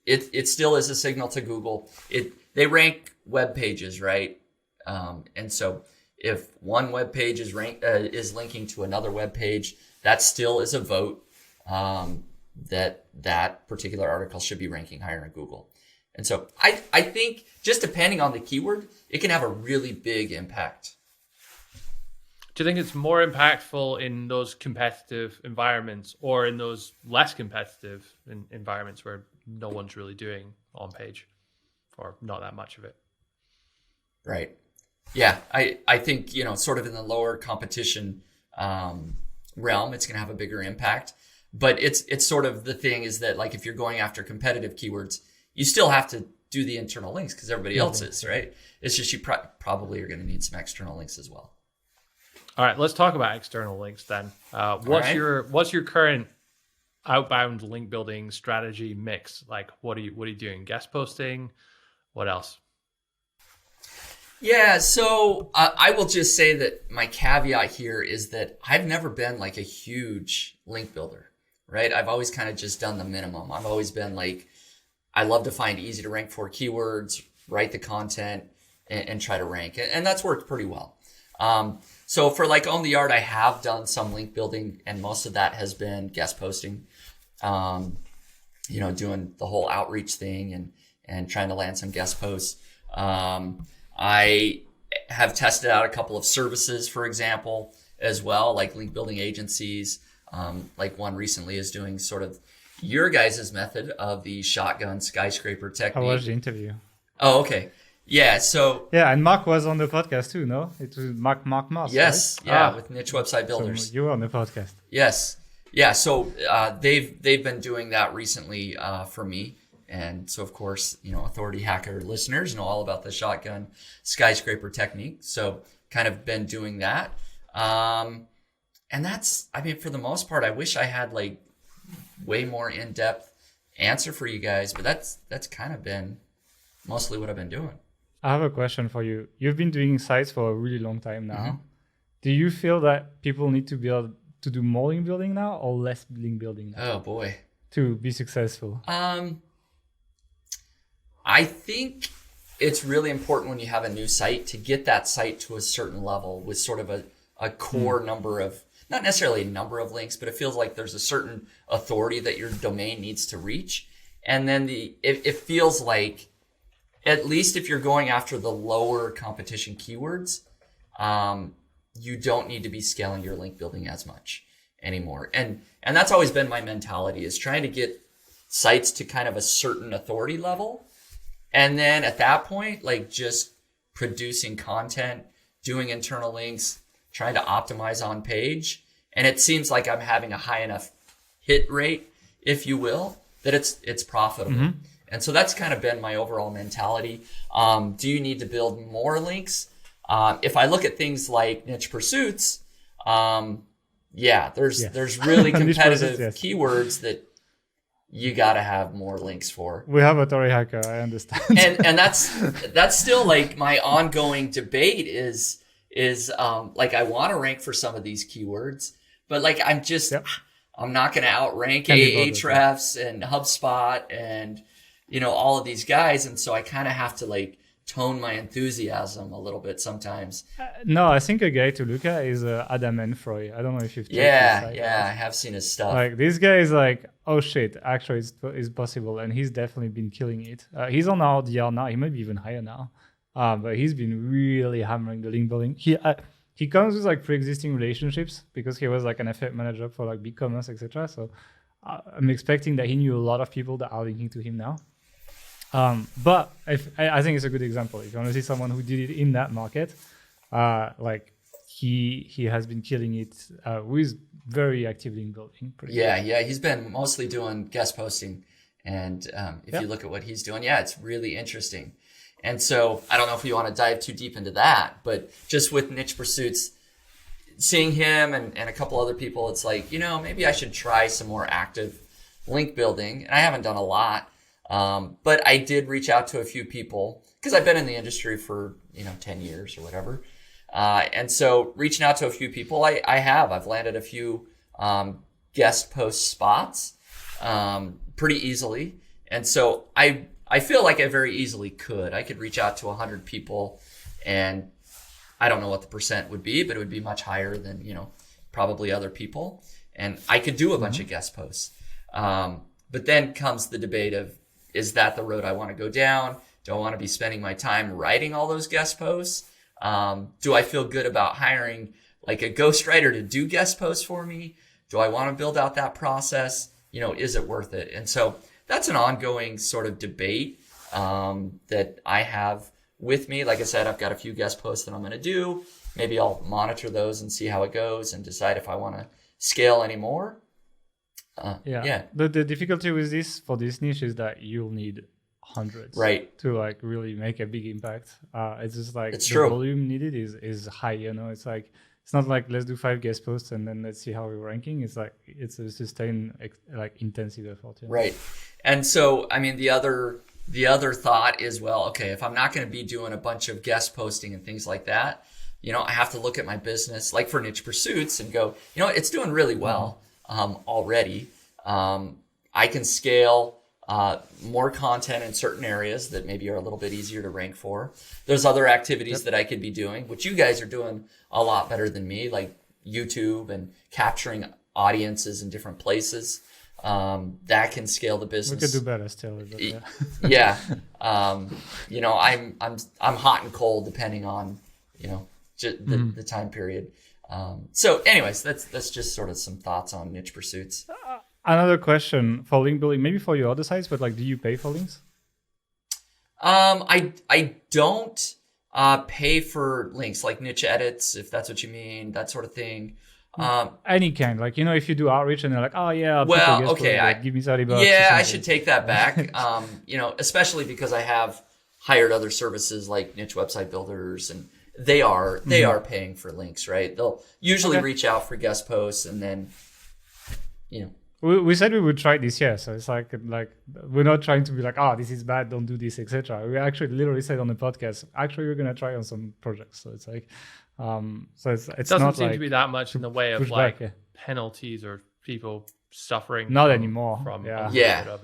it still is a signal to Google. They rank web pages, right? And so If one web page is linking to another web page, that still is a vote that particular article should be ranking higher in Google. And so I think just depending on the keyword, it can have a really big impact. Do you think it's more impactful in those competitive environments or in those less competitive environments where no one's really doing on page or not that much of it? Right. Yeah, I think, sort of in the lower competition realm, it's going to have a bigger impact. But it's sort of the thing is that, like, if you're going after competitive keywords, you still have to do the internal links because everybody else is, right? It's just you probably are going to need some external links as well. All right, let's talk about external links then. What's your current outbound link building strategy mix? Like, what are you doing? Guest posting? What else? Yeah, so I will just say that my caveat here is that I've never been like a huge link builder, right? I've always kind of just done the minimum. I've always been like, I love to find easy to rank for keywords, write the content, and try to rank. And that's worked pretty well. So for like OwnTheYard, I have done some link building, and most of that has been guest posting, doing the whole outreach thing and trying to land some guest posts. I have tested out a couple of services, for example, as well, like link building agencies. Like one recently is doing sort of your guys' method of the shotgun skyscraper technique. I watched the interview. Oh, okay. Yeah, so... Yeah, and Mark was on the podcast too, no? It was Mark Moss, yes, right? yeah, with Niche Website Builders. So you were on the podcast. Yes. Yeah, so they've been doing that recently for me. And so, of course, Authority Hacker listeners know all about the shotgun skyscraper technique. So kind of been doing that. And that's, for the most part, I wish I had like way more in-depth answer for you guys, but that's kind of been mostly what I've been doing. I have a question for you. You've been doing sites for a really long time now. Mm-hmm. Do you feel that people need to do more link building now or less link building now? Oh boy. To be successful? I think it's really important when you have a new site to get that site to a certain level with sort of a core number of, not necessarily a number of links, but it feels like there's a certain authority that your domain needs to reach. And then it feels like, at least if you're going after the lower competition keywords, you don't need to be scaling your link building as much anymore. And that's always been my mentality, is trying to get sites to kind of a certain authority level. And then at that point, like just producing content, doing internal links, trying to optimize on page. And it seems like I'm having a high enough hit rate, if you will, that it's profitable. Mm-hmm. And so that's kind of been my overall mentality. Do you need to build more links? If I look at things like niche pursuits, there's really competitive keywords that you got to have more links for. We have Authority Hacker, I understand. and that's still like my ongoing debate is like I want to rank for some of these keywords, but like I'm not going to outrank Ahrefs and HubSpot and all of these guys, and so I kind of have to like tone my enthusiasm a little bit sometimes. No, I think a guy to look at is Adam Enfroy. I don't know if you've checked his site. I have seen his stuff. Like this guy is like, oh shit, actually it's possible, and he's definitely been killing it. He's on OwnTheYard now. He might be even higher now, but he's been really hammering the link building. He comes with like pre-existing relationships because he was like an affiliate manager for like BigCommerce, etc. So I'm expecting that he knew a lot of people that are linking to him now. But I think it's a good example. If you want to see someone who did it in that market, like he has been killing it with very active link building. He's been mostly doing guest posting, and if you look at what he's doing, it's really interesting. And so I don't know if you want to dive too deep into that, but just with niche pursuits, seeing him and a couple other people, it's like, maybe I should try some more active link building. And I haven't done a lot. But I did reach out to a few people because I've been in the industry for, 10 years or whatever. And so reaching out to a few people, I've landed a few, guest post spots, pretty easily. And so I feel like I very easily could. I could reach out to 100 people and I don't know what the percent would be, but it would be much higher than, probably other people. And I could do a bunch of guest posts. But then comes the debate of, is that the road I want to go down? Do I want to be spending my time writing all those guest posts? Do I feel good about hiring like a ghostwriter to do guest posts for me? Do I want to build out that process? Is it worth it? And so that's an ongoing sort of debate that I have with me. Like I said, I've got a few guest posts that I'm going to do. Maybe I'll monitor those and see how it goes and decide if I want to scale anymore. The difficulty with this for this niche is that you'll need hundreds to like really make a big impact. It's just like the volume needed is high. It's like it's not like let's do 5 guest posts and then let's see how we're ranking. It's like it's a sustained like intensive effort. Right. And so I mean the other thought is, well, okay, if I'm not going to be doing a bunch of guest posting and things like that, I have to look at my business like for Niche Pursuits and go, it's doing really well already. I can scale more content in certain areas that maybe are a little bit easier to rank for. There's other activities that I could be doing, which you guys are doing a lot better than me, like YouTube and capturing audiences in different places. That can scale the business. We could do better still. But yeah. I'm hot and cold depending on, the time period. So anyways, that's just sort of some thoughts on Niche Pursuits. Another question for link building, maybe for your other sites, but like, do you pay for links? I don't pay for links like niche edits, if that's what you mean, that sort of thing. Any kind, like, if you do outreach and they're like, oh yeah, give me $30. Yeah, I should take that back. Especially because I have hired other services like niche website builders, and they are paying for links, right? They'll usually reach out for guest posts, and then, We said we would try this year, so it's like we're not trying to be like, this is bad, don't do this, etc. We actually literally said on the podcast, actually we're gonna try on some projects. So it's like, it doesn't not seem like to be that much in the way of like penalties or people suffering. Not anymore. From of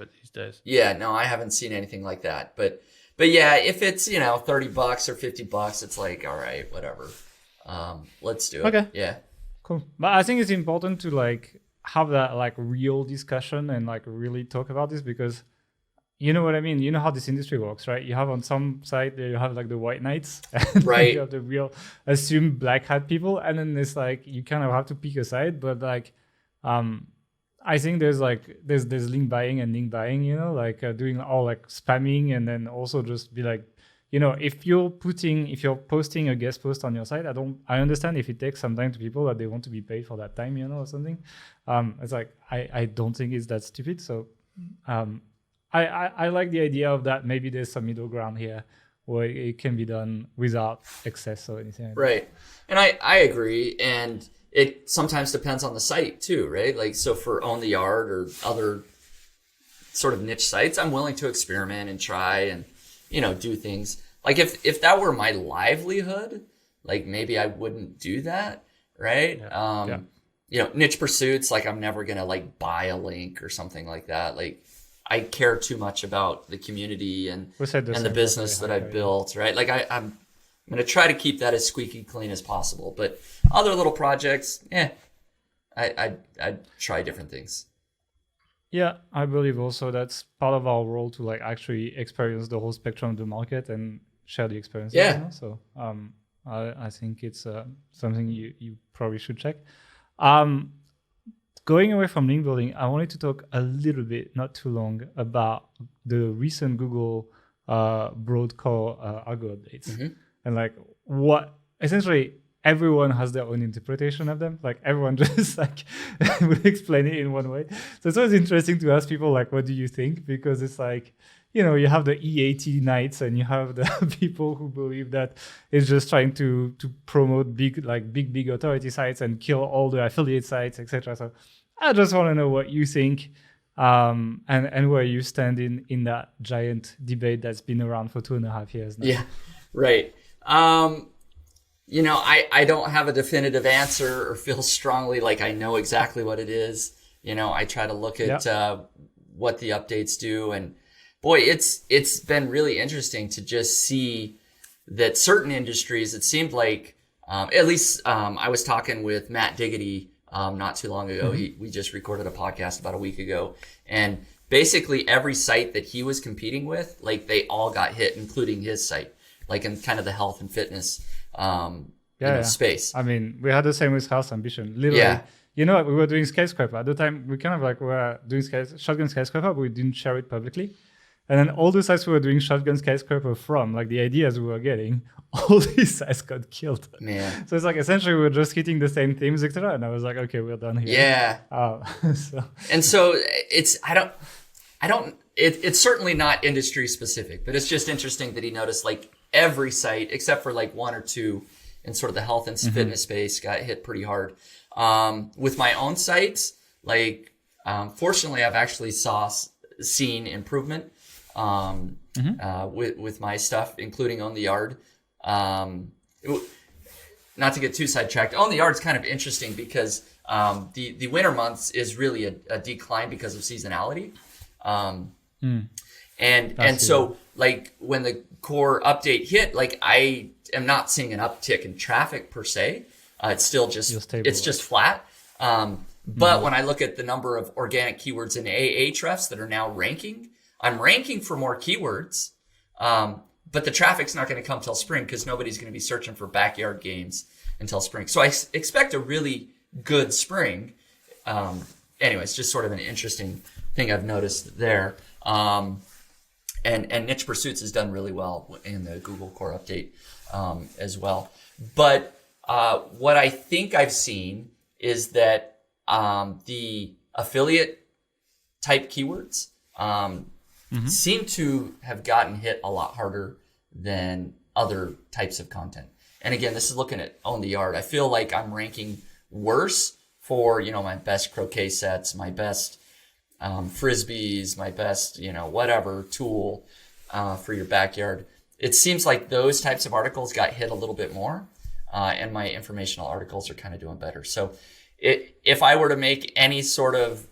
it these days. Yeah, no, I haven't seen anything like that. But yeah, if it's $30 or $50, it's like, all right, whatever. Let's do it. Okay. Yeah. Cool. But I think it's important to like have that like real discussion and like really talk about this, because you know what I mean? You know how this industry works, right? You have on some side, you have like the white knights, and right? You have the real assumed black hat people, and then it's like you kind of have to pick a side. But like, I think there's link buying and link buying, doing all like spamming, and then also just be like, if you're posting a guest post on your site, I understand if it takes some time to people that they want to be paid for that time, or something. It's like, I don't think it's that stupid. So, I like the idea of that. Maybe there's some middle ground here where it can be done without excess or anything. Right. And I agree. And it sometimes depends on the site too, right? Like, so for OwnTheYard or other sort of niche sites, I'm willing to experiment and try and, do things. Like if that were my livelihood, like maybe I wouldn't do that. Right. Niche Pursuits, like I'm never going to like buy a link or something like that. Like I care too much about the community and the business that I've built. Right. Like I'm going to try to keep that as squeaky clean as possible, but other little projects, I'd try different things. Yeah, I believe also that's part of our role to like actually experience the whole spectrum of the market and share the experience. Yeah. So I think it's something you probably should check. Going away from link building, I wanted to talk a little bit, not too long, about the recent Google broad core algo updates, and like what essentially everyone has their own interpretation of them. Like everyone just like would explain it in one way. So it's always interesting to ask people like, what do you think? Because it's like, you have the EAT knights and you have the people who believe that it's just trying to promote big authority sites and kill all the affiliate sites, etc. So I just want to know what you think, and where you stand in that giant debate that's been around for 2.5 years now. Yeah, right. I don't have a definitive answer or feel strongly like I know exactly what it is. I try to look at what the updates do, and boy, it's been really interesting to just see that certain industries, it seemed like At least I was talking with Matt Diggity not too long ago. We just recorded a podcast about a week ago, and basically every site that he was competing with, like they all got hit, including his site, like in kind of the health and fitness space. I mean, we had the same with House Ambition. Literally, you know, we were doing Skyscraper at the time. We kind of like were doing Shotgun Skyscraper, but we didn't share it publicly. And then all the sites we were doing Shotgun Skyscraper from, like the ideas we were getting, all these sites got killed. Man. So it's like essentially we were just hitting the same themes, etc. And I was like, okay, we're done here. Yeah. So it's it's certainly not industry specific, but it's just interesting that he noticed like every site except for like one or two in sort of the health and fitness space got hit pretty hard. With my own sites, like fortunately I've actually seen improvement with my stuff, including OwnTheYard. Not to get too sidetracked, OwnTheYard's kind of interesting because the winter months is really a decline because of seasonality. And so like when the core update hit, like I am not seeing an uptick in traffic per se. It's still just flat. But when I look at the number of organic keywords in Ahrefs that are now ranking, I'm ranking for more keywords. But the traffic's not going to come till spring because nobody's going to be searching for backyard games until spring. So I expect a really good spring. Anyways, just sort of an interesting thing I've noticed there. And Niche Pursuits has done really well in the Google Core Update as well. But what I think I've seen is that the affiliate type keywords seem to have gotten hit a lot harder than other types of content. And again, this is looking at OwnTheYard. I feel like I'm ranking worse for, my best croquet sets, my best frisbees, my best, whatever tool for your backyard. It seems like those types of articles got hit a little bit more, and my informational articles are kind of doing better. So if I were to make any sort of,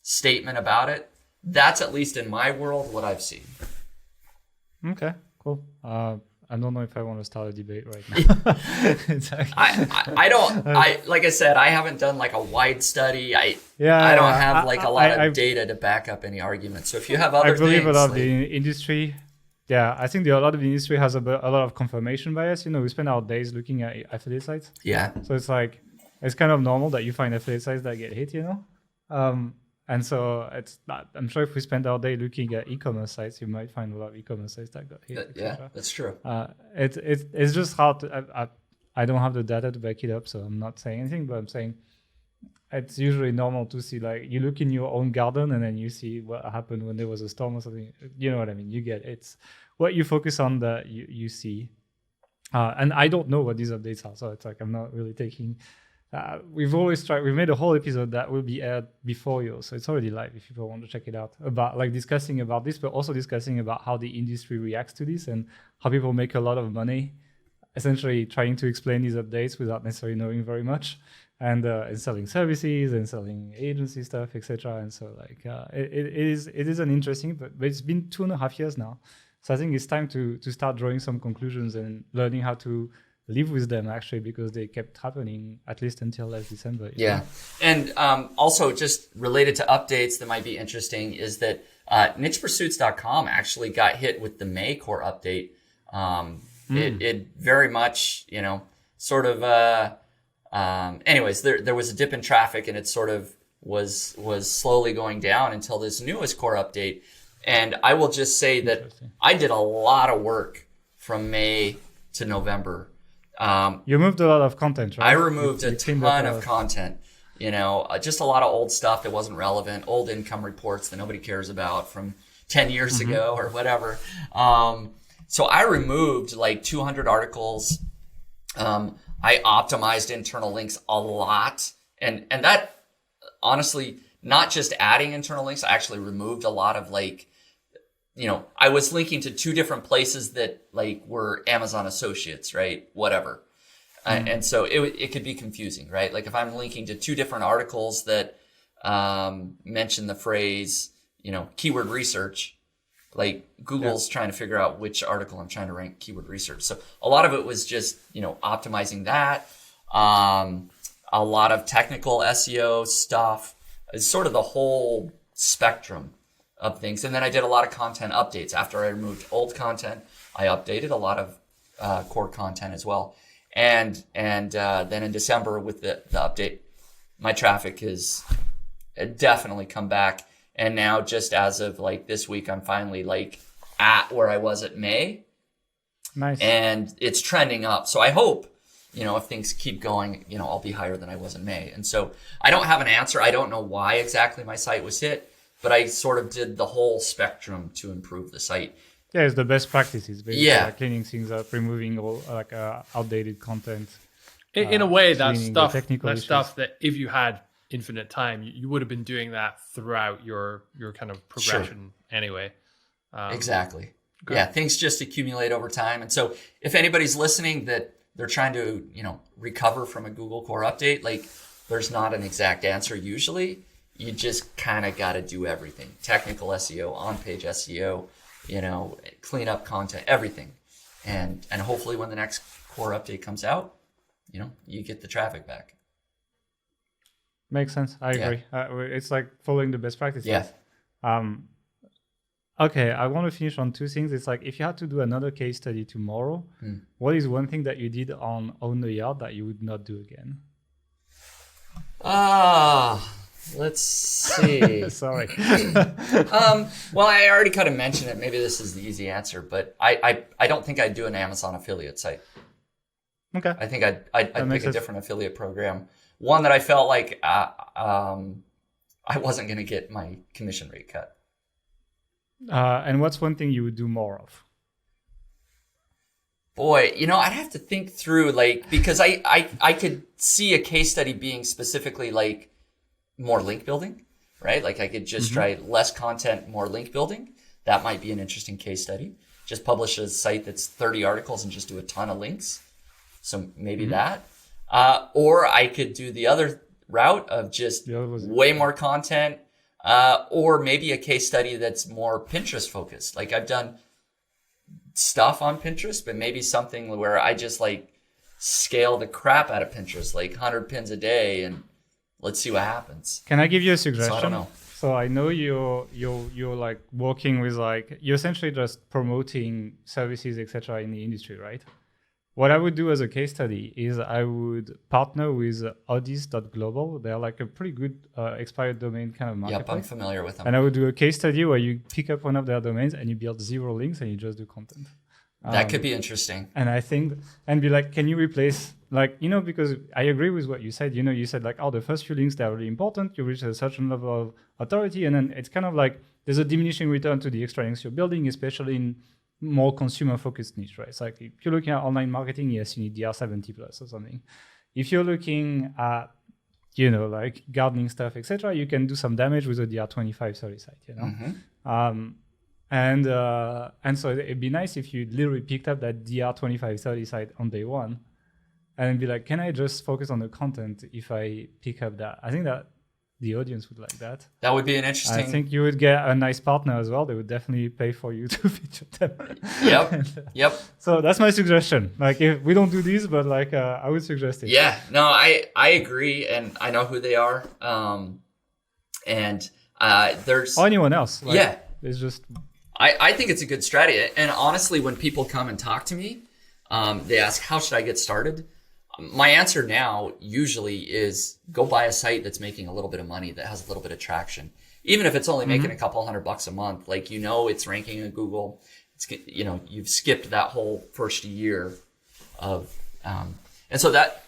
statement about it, that's at least in my world what I've seen. Okay, cool. I don't know if I want to start a debate right now. I don't. Like I said, I haven't done like a wide study. I don't have like a lot of data to back up any argument. So if you have other things, I believe a lot of the industry. Yeah, I think a lot of the industry has a lot of confirmation bias. We spend our days looking at affiliate sites. Yeah. So it's like it's kind of normal that you find affiliate sites that get hit. And so it's not, I'm sure if we spend our day looking at e-commerce sites, you might find a lot of e-commerce sites that got hit. Yeah, that's true. It's just hard to, I don't have the data to back it up, so I'm not saying anything, but I'm saying it's usually normal to see, like, you look in your own garden and then you see what happened when there was a storm or something. You know what I mean? You get it's what you focus on that you see. And I don't know what these updates are, so it's like I'm not really taking... we've made a whole episode that will be aired before yours, so it's already live if people want to check it out, about like discussing about this, but also discussing about how the industry reacts to this and how people make a lot of money essentially trying to explain these updates without necessarily knowing very much, and selling services and selling agency stuff, etc. And so like it is an interesting, but it's been 2.5 years now, so I think it's time to start drawing some conclusions and learning how to live with them, actually, because they kept happening at least until last December. Yeah. And also just related to updates that might be interesting is that nichepursuits.com actually got hit with the May core update. It very much, sort of, anyways, there was a dip in traffic and it sort of was slowly going down until this newest core update. And I will just say that I did a lot of work from May to November. You moved a lot of content, right? I removed a ton of content, just a lot of old stuff that wasn't relevant, old income reports that nobody cares about from 10 years ago or whatever. So I removed like 200 articles. I optimized internal links a lot. And that, honestly, not just adding internal links, I actually removed a lot of like, I was linking to 2 different places that like were Amazon associates, right? Whatever. And so it could be confusing, right? Like if I'm linking to 2 different articles that mention the phrase, keyword research, Like Google's trying to figure out which article I'm trying to rank keyword research. So a lot of it was just, optimizing that. A lot of technical SEO stuff. It's sort of the whole spectrum of things. And then I did a lot of content updates. After I removed old content, I updated a lot of core content as well. And then in December with the update, my traffic has definitely come back. And now just as of like this week, I'm finally like at where I was at May. Nice. And it's trending up. So I hope, if things keep going, I'll be higher than I was in May. And so I don't have an answer. I don't know why exactly my site was hit, but I sort of did the whole spectrum to improve the site. Yeah, it's the best practices, basically. Yeah. Like cleaning things up, removing all outdated content. In a way, that's cleaning the technical stuff issues. that if you had infinite time, you would have been doing that throughout your kind of progression anyway. Exactly. Yeah, things just accumulate over time. And so if anybody's listening that they're trying to, recover from a Google core update, like there's not an exact answer usually. You just kind of got to do everything. Technical SEO, on-page SEO, clean up content, everything. And hopefully when the next core update comes out, you get the traffic back. Makes sense. I agree. It's like following the best practices. Yeah. Okay, I want to finish on two things. It's like if you had to do another case study tomorrow, what is one thing that you did on OwnTheYard that you would not do again? Let's see. Sorry. Well, I already kind of mentioned it. Maybe this is the easy answer, but I don't think I'd do an Amazon affiliate site. Okay. I think I'd pick a different affiliate program. One that I felt like I wasn't going to get my commission rate cut. And what's one thing you would do more of? Boy, I'd have to think through, because I could see a case study being specifically like more link building, right? Like I could just try less content, more link building. That might be an interesting case study. Just publish a site that's 30 articles and just do a ton of links. So maybe that. Or I could do the other route of just way more content, or maybe a case study that's more Pinterest focused. Like I've done stuff on Pinterest, but maybe something where I just like scale the crap out of Pinterest, like 100 pins a day, and let's see what happens. Can I give you a suggestion? So I don't know. So I know you're like working with you're essentially just promoting services, etc. in the industry, right? What I would do as a case study is I would partner with Odys Global. They're like a pretty good expired domain kind of marketplace. Yep, I'm familiar with them. And I would do a case study where you pick up one of their domains and you build 0 links and you just do content. That could be interesting. And I think, and be like, can you replace, because I agree with what you said. You said the first few links, they're really important. You reach a certain level of authority. And then it's kind of like there's a diminishing return to the extra links you're building, especially in more consumer-focused niche, right? It's like if you're looking at online marketing, yes, you need DR70 plus or something. If you're looking at, gardening stuff, etc., you can do some damage with a DR25 30 site, And so it'd be nice if you literally picked up that DR25 30 site on day one and be like, can I just focus on the content if I pick up that? I think that the audience would like that. That would be an interesting... I think you would get a nice partner as well. They would definitely pay for you to feature them. Yep. So that's my suggestion. If we don't do these, but I would suggest it. Yeah, no, I agree. And I know who they are. There's... Or anyone else. It's just... I think it's a good strategy. And honestly, when people come and talk to me, they ask, how should I get started? My answer now usually is go buy a site that's making a little bit of money, that has a little bit of traction. Even if it's only making a couple $100 a month, it's ranking in Google. It's, you've skipped that whole first year of, and so that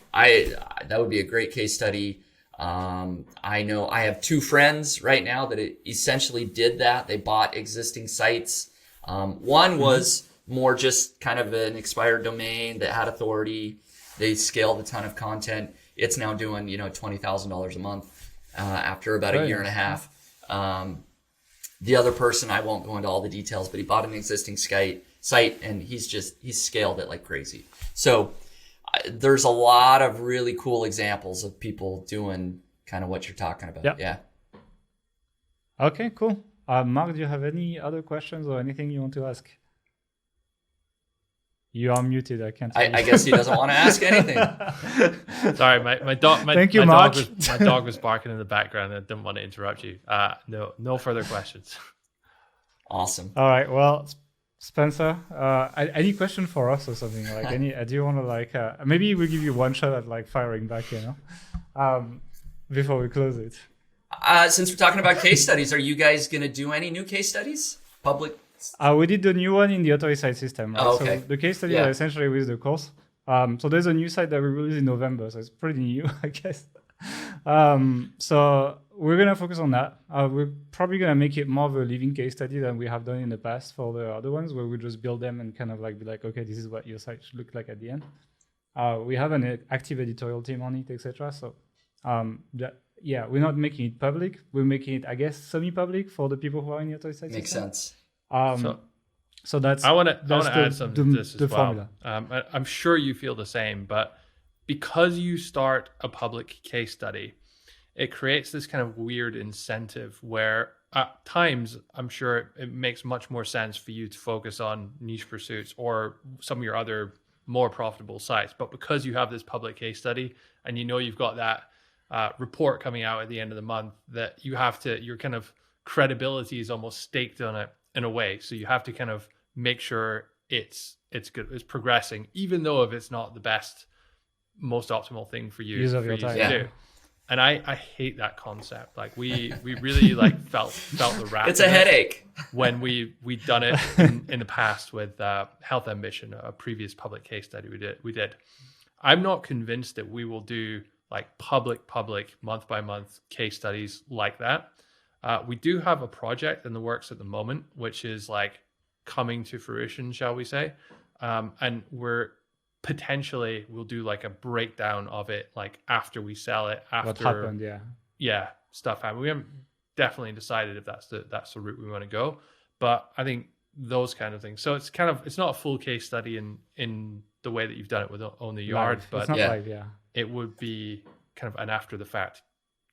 would be a great case study. I know I have 2 friends right now that essentially did that. They bought existing sites. One was more just kind of an expired domain that had authority. They scaled a ton of content. It's now doing, $20,000 a month after about a year and a half. The other person, I won't go into all the details, but he bought an existing site and he's scaled it like crazy. So there's a lot of really cool examples of people doing kind of what you're talking about. Yeah. Okay, cool. Mark, do you have any other questions or anything you want to ask? You are muted. I can't. I guess he doesn't want to ask anything. Sorry, my dog. Thank you, my Mark. my dog was barking in the background. I didn't want to interrupt you. No further questions. Awesome. All right. Well, Spencer, any question for us or something? Like any? Do you want to maybe we'll give you one shot at like firing back, before we close it. Since we're talking about case studies, are you guys going to do any new case studies? Public? We did the new one in the Odys site system. Right? Oh, okay. So the case studies are essentially with the course. So there's a new site that we released in November, so it's pretty new, I guess. So we're gonna focus on that. We're probably gonna make it more of a living case study than we have done in the past for the other ones, where we just build them and kind of like be like, okay, this is what your site should look like at the end. We have an active editorial team on it, etc. So we're not making it public. We're making it, I guess, semi-public for the people who are in the Odys site Makes system. sense. So that's I want to add something to this as well. Formula. I'm sure you feel the same, but because you start a public case study, it creates this kind of weird incentive where at times I'm sure it makes much more sense for you to focus on niche pursuits or some of your other more profitable sites. But because you have this public case study and you've got that report coming out at the end of the month, that your kind of credibility is almost staked on it in a way. So you have to kind of make sure it's good, it's progressing, even though if it's not the best, most optimal thing for you to do. And I hate that concept. Like we really like felt the wrath. It's a headache when we done it in the past with Health Ambition, a previous public case study we did. I'm not convinced that we will do like public month by month case studies like that. We do have a project in the works at the moment, which is like coming to fruition, shall we say. And we'll do like a breakdown of it, like after we sell it, after what happened, stuff happened. We haven't definitely decided if that's the route we want to go, but I think those kind of things. So it's not a full case study in the way that you've done it with OwnTheYard, but it's not live, it would be kind of an after the fact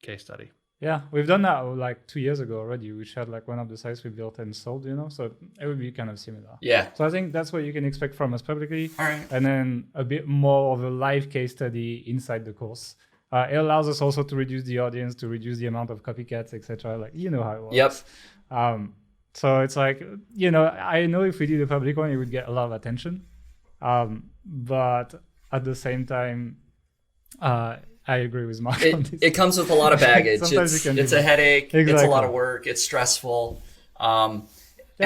case study. Yeah, we've done that like 2 years ago already. We shared like one of the sites we built and sold, so it would be kind of similar. Yeah. So I think that's what you can expect from us publicly. All right. And then a bit more of a live case study inside the course. It allows us also to reduce the audience, to reduce the amount of copycats, etc. Like, you know how it works. Yep. So it's like, I know if we did a public one, it would get a lot of attention. But at the same time, I agree with Mark on this. It comes with a lot of baggage. It's a headache. Exactly. It's a lot of work. It's stressful. And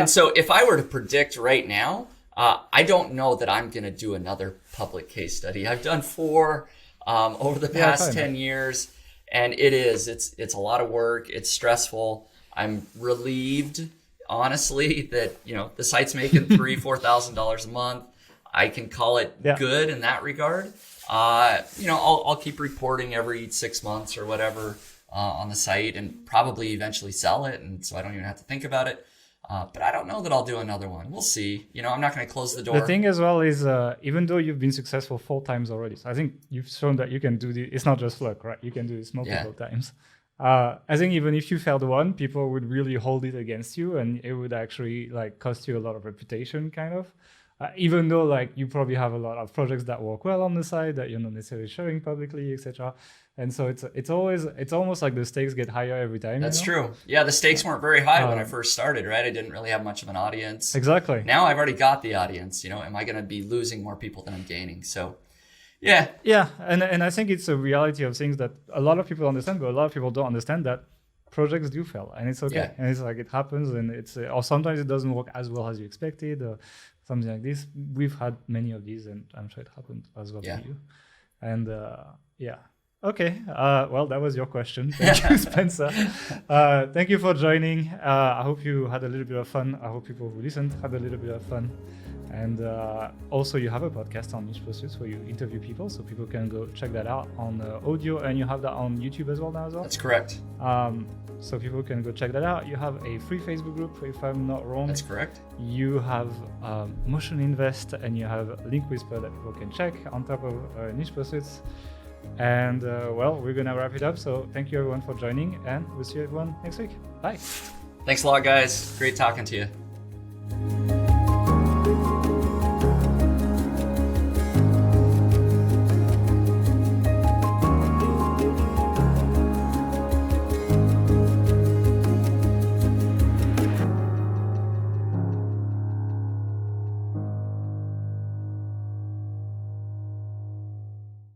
so if I were to predict right now, I don't know that I'm going to do another public case study. I've done 4 over the past 10 years, and it's a lot of work. It's stressful. I'm relieved, honestly, that the site's making $3,000-$4,000 a month. I can call it good in that regard. I'll keep reporting every 6 months or whatever on the site, and probably eventually sell it, and so I don't even have to think about it. But I don't know that I'll do another one. We'll see. I'm not going to close the door. The thing as well is, even though you've been successful 4 times already, so I think you've shown that you can do this. It's not just luck, right? You can do this multiple times. I think even if you failed one, people would really hold it against you, and it would actually like cost you a lot of reputation, kind of. Even though like you probably have a lot of projects that work well on the side that you're not necessarily showing publicly, etc. And so it's almost like the stakes get higher every time. That's true. Yeah, the stakes weren't very high when I first started, right? I didn't really have much of an audience. Exactly. Now I've already got the audience. Am I going to be losing more people than I'm gaining? So, yeah. Yeah, and I think it's a reality of things that a lot of people understand, but a lot of people don't understand that projects do fail, and it's okay. Yeah. And it's like it happens, and or sometimes it doesn't work as well as you expected, or something like this. We've had many of these, and I'm sure it happened as well to you. And okay. Well, that was your question. Thank you, Spencer. Thank you for joining. I hope you had a little bit of fun. I hope people who listened had a little bit of fun. And also, you have a podcast on niche pursuits where you interview people, so people can go check that out on audio, and you have that on YouTube as well now as well. That's correct. So people can go check that out. You have a free Facebook group, if I'm not wrong. That's correct. You have Motion Invest, and you have Link Whisper that people can check on top of niche pursuits. And we're gonna wrap it up. So thank you everyone for joining, and we'll see you everyone next week. Bye. Thanks a lot, guys. Great talking to you.